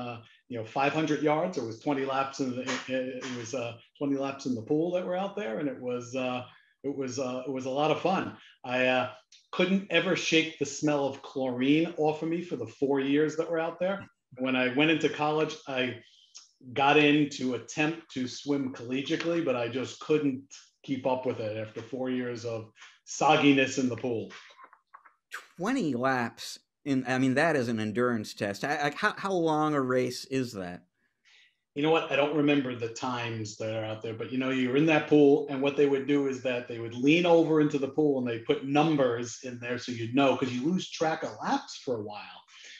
500 yards. It was 20 laps in the 20 laps in the pool that were out there, and it was a lot of fun. I couldn't ever shake the smell of chlorine off of me for the 4 years that were out there. When I went into college, I got in to attempt to swim collegiately, but I just couldn't keep up with it after 4 years of sogginess in the pool. 20 laps. That is an endurance test. How long a race is that? You know what? I don't remember the times that are out there, but you know, you're in that pool, and what they would do is that they would lean over into the pool and they put numbers in there so you'd know, because you lose track of laps for a while.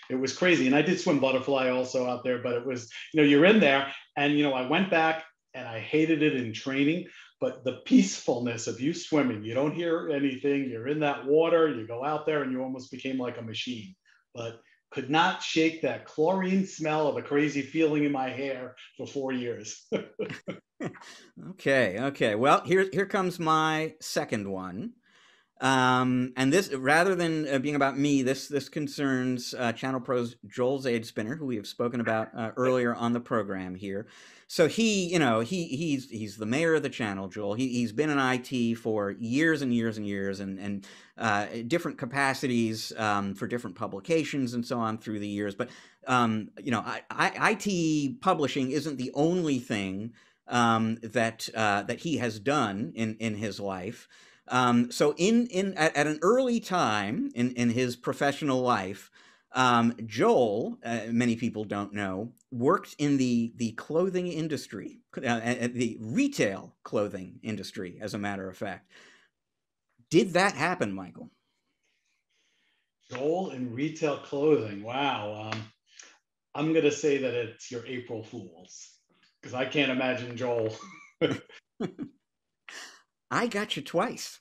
It was crazy. And I did swim butterfly also out there, but it was, you know, you're in there, and you know, I went back and I hated it in training, but the peacefulness of you swimming, you don't hear anything, you're in that water, you go out there and you almost became like a machine. But could not shake that chlorine smell of a crazy feeling in my hair for 4 years. Okay. Well, here comes my second one. And this, rather than being about me, this concerns ChannelPro's Joel Zadespinner, who we have spoken about earlier on the program here. So he's the mayor of the channel, Joel. He's been in IT for years and years and years, and different capacities for different publications and so on through the years. But IT publishing isn't the only thing that he has done in his life. So at an early time in his professional life, Joel, many people don't know, worked in the clothing industry, the retail clothing industry, as a matter of fact. Did that happen, Michael? Joel in retail clothing. Wow. I'm going to say that it's your April Fools, because I can't imagine Joel. I got you twice,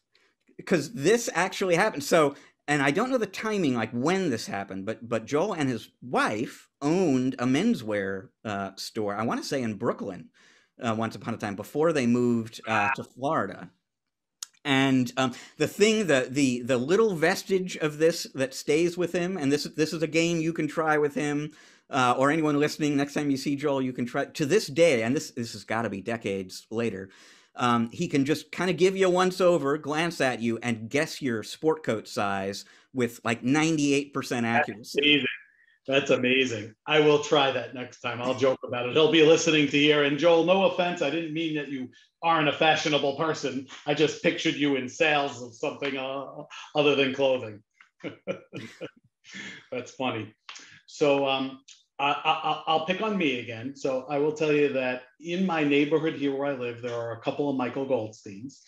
because this actually happened. So, and I don't know the timing, like when this happened, but Joel and his wife owned a menswear store, I want to say in Brooklyn, once upon a time, before they moved to Florida. And the thing, the little vestige of this that stays with him, and this is a game you can try with him, or anyone listening, next time you see Joel, you can try, to this day, and this has got to be decades later, he can just kind of give you a once over, glance at you, and guess your sport coat size with like 98% accuracy. That's amazing. I will try that next time. I'll joke about it. He'll be listening to here. And Joel, no offense, I didn't mean that you aren't a fashionable person. I just pictured you in sales of something other than clothing. That's funny. So I'll pick on me again. So I will tell you that in my neighborhood here where I live, there are a couple of Michael Goldsteins.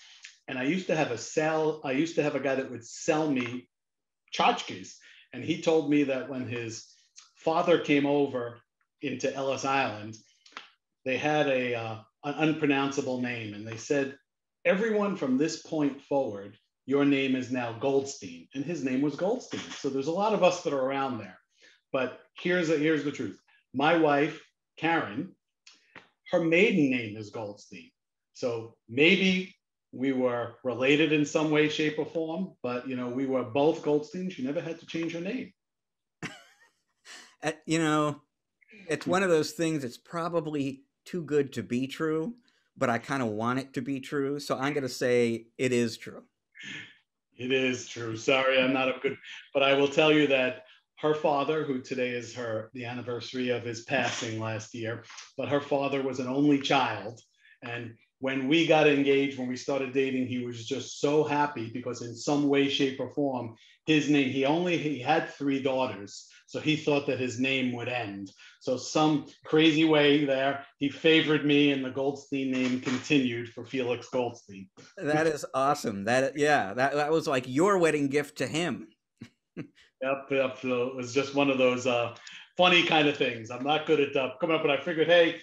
And I used to have a guy that would sell me tchotchkes. And he told me that when his father came over into Ellis Island, they had an unpronounceable name. And they said, everyone from this point forward, your name is now Goldstein. And his name was Goldstein. So there's a lot of us that are around there. But here's the truth. My wife, Karen, her maiden name is Goldstein. So maybe we were related in some way, shape, or form, but you know, we were both Goldstein. She never had to change her name. You know, it's one of those things that's probably too good to be true, but I kind of want it to be true. So I'm going to say it is true. It is true. Sorry, I'm not a good, but I will tell you that her father, who today is the anniversary of his passing last year, but her father was an only child. And when we got engaged, when we started dating, he was just so happy because in some way, shape, or form, his name, he had 3 daughters. So he thought that his name would end. So some crazy way there, he favored me and the Goldstein name continued for Felix Goldstein. That is awesome. That was like your wedding gift to him. Yep. So it was just one of those funny kind of things. I'm not good at coming up, but I figured, hey,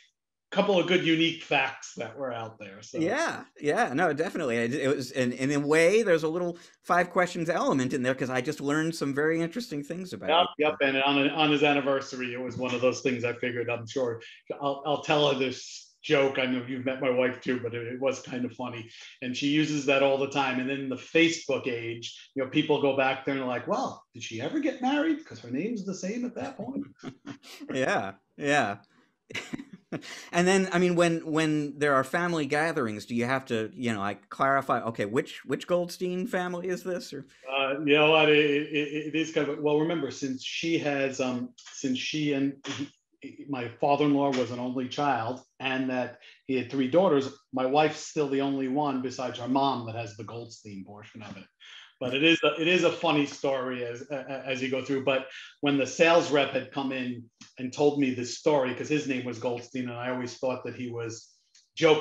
couple of good unique facts that were out there. So no, definitely. It was, and in a way, there's a little 5 questions element in there because I just learned some very interesting things about it. Yep. And on his anniversary, it was one of those things I figured. I'm sure I'll tell her this joke. I know you've met my wife too, but it was kind of funny, and she uses that all the time. And then in the Facebook age, you know, people go back there and are like, "Well, did she ever get married? Because her name's the same at that point." Yeah. And then, I mean, when there are family gatherings, do you have to, you know, like clarify, okay, which Goldstein family is this? Or you know what, it is kind of, well, remember, since she and my father-in-law was an only child, and that he had 3 daughters, my wife's still the only one besides her mom that has the Goldstein portion of it. But it is a funny story as you go through. But when the sales rep had come in and told me this story, because his name was Goldstein, and I always thought that he was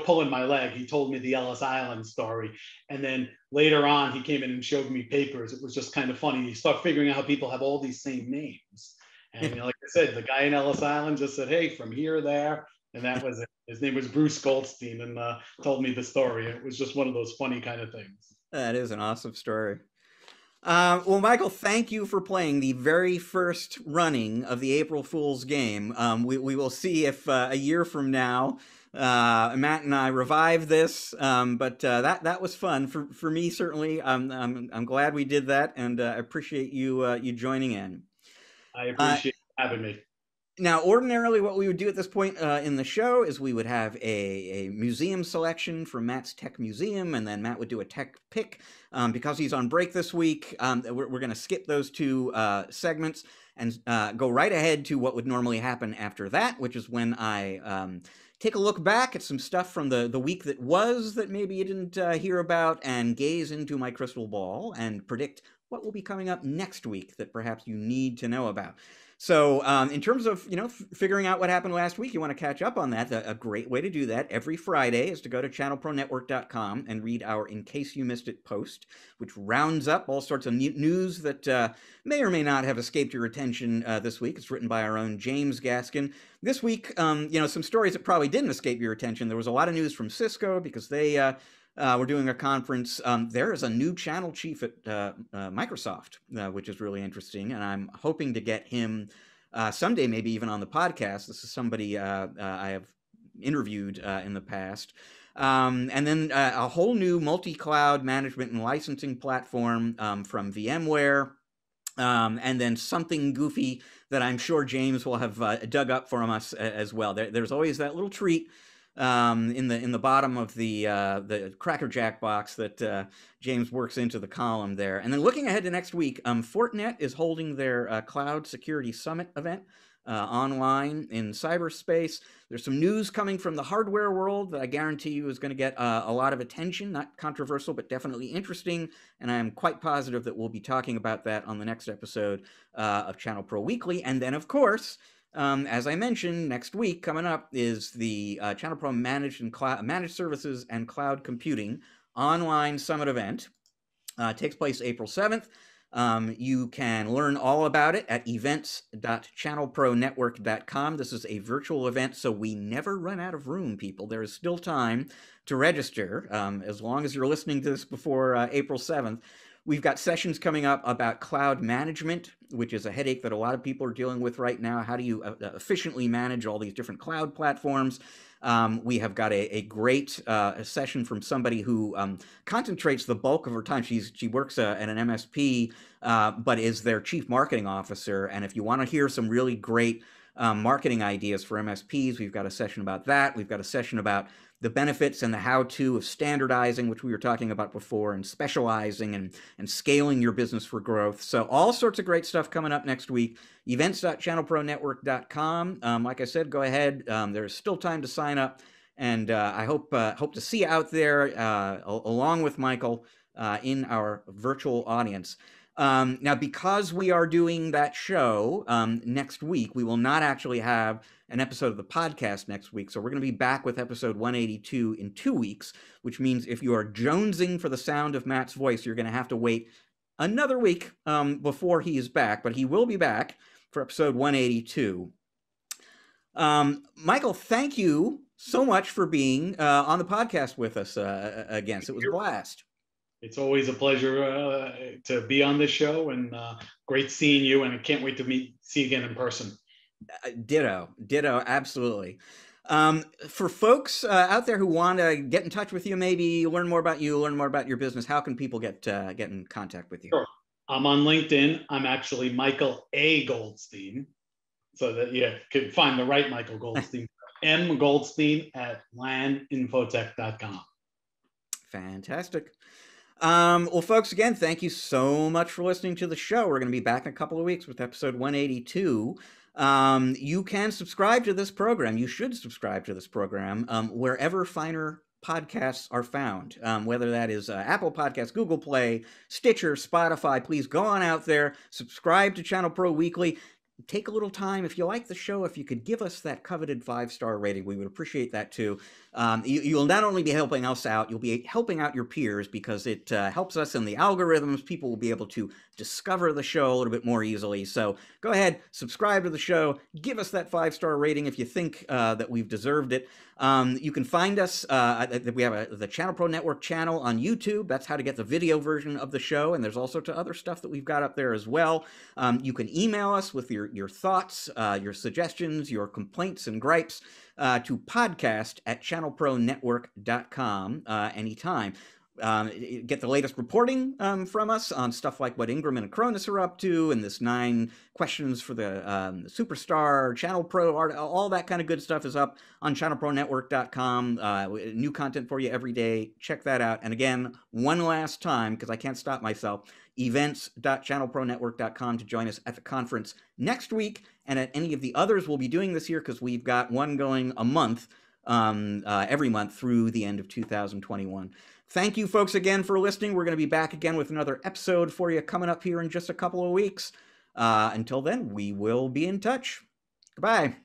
pulling my leg. He told me the Ellis Island story. And then later on, he came in and showed me papers. It was just kind of funny. You start figuring out how people have all these same names. And like I said, the guy in Ellis Island just said, hey, from here, there. And that was it. His name was Bruce Goldstein, and told me the story. It was just one of those funny kind of things. That is an awesome story. Well, Michael, thank you for playing the very first running of the April Fool's game. We will see if a year from now, Matt and I revive this, but that was fun for me. Certainly, I'm glad we did that, and I appreciate you joining in. I appreciate having me. Now, ordinarily, what we would do at this point in the show is we would have a museum selection from Matt's Tech Museum, and then Matt would do a tech pick. Because he's on break this week, we're going to skip those two segments and go right ahead to what would normally happen after that, which is when I take a look back at some stuff from the week that was that maybe you didn't hear about, and gaze into my crystal ball and predict what will be coming up next week that perhaps you need to know about. So in terms of, figuring out what happened last week, you want to catch up on that. A great way to do that every Friday is to go to ChannelProNetwork.com and read our In Case You Missed It post, which rounds up all sorts of news that may or may not have escaped your attention this week. It's written by our own James Gaskin. This week, some stories that probably didn't escape your attention. There was a lot of news from Cisco because they... we're doing a conference. There is a new channel chief at Microsoft, which is really interesting, and I'm hoping to get him someday, maybe even on the podcast. This is somebody I have interviewed in the past. And then a whole new multi-cloud management and licensing platform from VMware. And then something goofy that I'm sure James will have dug up for us as well. There's always that little treat in the bottom of the Cracker Jack box that James works into the column there. And then looking ahead to next week, Fortinet is holding their Cloud Security Summit event online in cyberspace. There's some news coming from the hardware world that I guarantee you is going to get a lot of attention, not controversial, but definitely interesting. And I'm quite positive that we'll be talking about that on the next episode of Channel Pro Weekly. And then, of course, as I mentioned, next week coming up is the Channel Pro Managed Services and Cloud Computing online summit event. Takes place April 7th. You can learn all about it at events.channelpronetwork.com. This is a virtual event, so we never run out of room, people. There is still time to register, as long as you're listening to this before April 7th. We've got sessions coming up about cloud management, which is a headache that a lot of people are dealing with right now. How do you efficiently manage all these different cloud platforms? We have got a great session from somebody who concentrates the bulk of her time. She works at an MSP, but is their chief marketing officer. And if you want to hear some really great marketing ideas for MSPs, we've got a session about that. We've got a session about the benefits and the how-to of standardizing, which we were talking about before, and specializing and scaling your business for growth. So all sorts of great stuff coming up next week. Events.channelpronetwork.com. Like I said, go ahead. There's still time to sign up, and I hope to see you out there along with Michael in our virtual audience. Now, because we are doing that show next week, we will not actually have an episode of the podcast next week. So we're going to be back with episode 182 in 2 weeks, which means if you are jonesing for the sound of Matt's voice, you're going to have to wait another week before he is back, but he will be back for episode 182. Michael, thank you so much for being on the podcast with us again. So it was a blast. It's always a pleasure to be on this show, and great seeing you, and I can't wait to see you again in person. Ditto, absolutely. For folks out there who want to get in touch with you, maybe learn more about you, learn more about your business, how can people get in contact with you? Sure. I'm on LinkedIn. I'm actually Michael A. Goldstein, so that you can find the right Michael Goldstein. M. Goldstein at LANinfotech.com. Fantastic. Well, folks, again, thank you so much for listening to the show. We're going to be back in a couple of weeks with episode 182. You can subscribe to this program. You should subscribe to this program wherever finer podcasts are found, whether that is Apple Podcasts, Google Play, Stitcher, Spotify. Please go on out there, subscribe to Channel Pro Weekly. Take a little time. If you like the show, if you could give us that coveted 5-star rating, we would appreciate that too. You'll not only be helping us out, you'll be helping out your peers because it helps us in the algorithms. People will be able to discover the show a little bit more easily. So go ahead, subscribe to the show, give us that 5-star rating if you think that we've deserved it. You can find us, we have the Channel Pro Network channel on YouTube. That's how to get the video version of the show. And there's also other stuff that we've got up there as well. You can email us with your thoughts, your suggestions, your complaints and gripes to podcast@channelpronetwork.com anytime. Get the latest reporting from us on stuff like what Ingram and Acronis are up to, and this 9 questions for the Superstar, Channel Pro, all that kind of good stuff is up on channelpronetwork.com. New content for you every day. Check that out. And again, one last time, because I can't stop myself, events.channelpronetwork.com to join us at the conference next week, and at any of the others we'll be doing this year, because we've got one going a month, every month through the end of 2021. Thank you, folks, again for listening. We're going to be back again with another episode for you coming up here in just a couple of weeks. Until then, we will be in touch. Goodbye.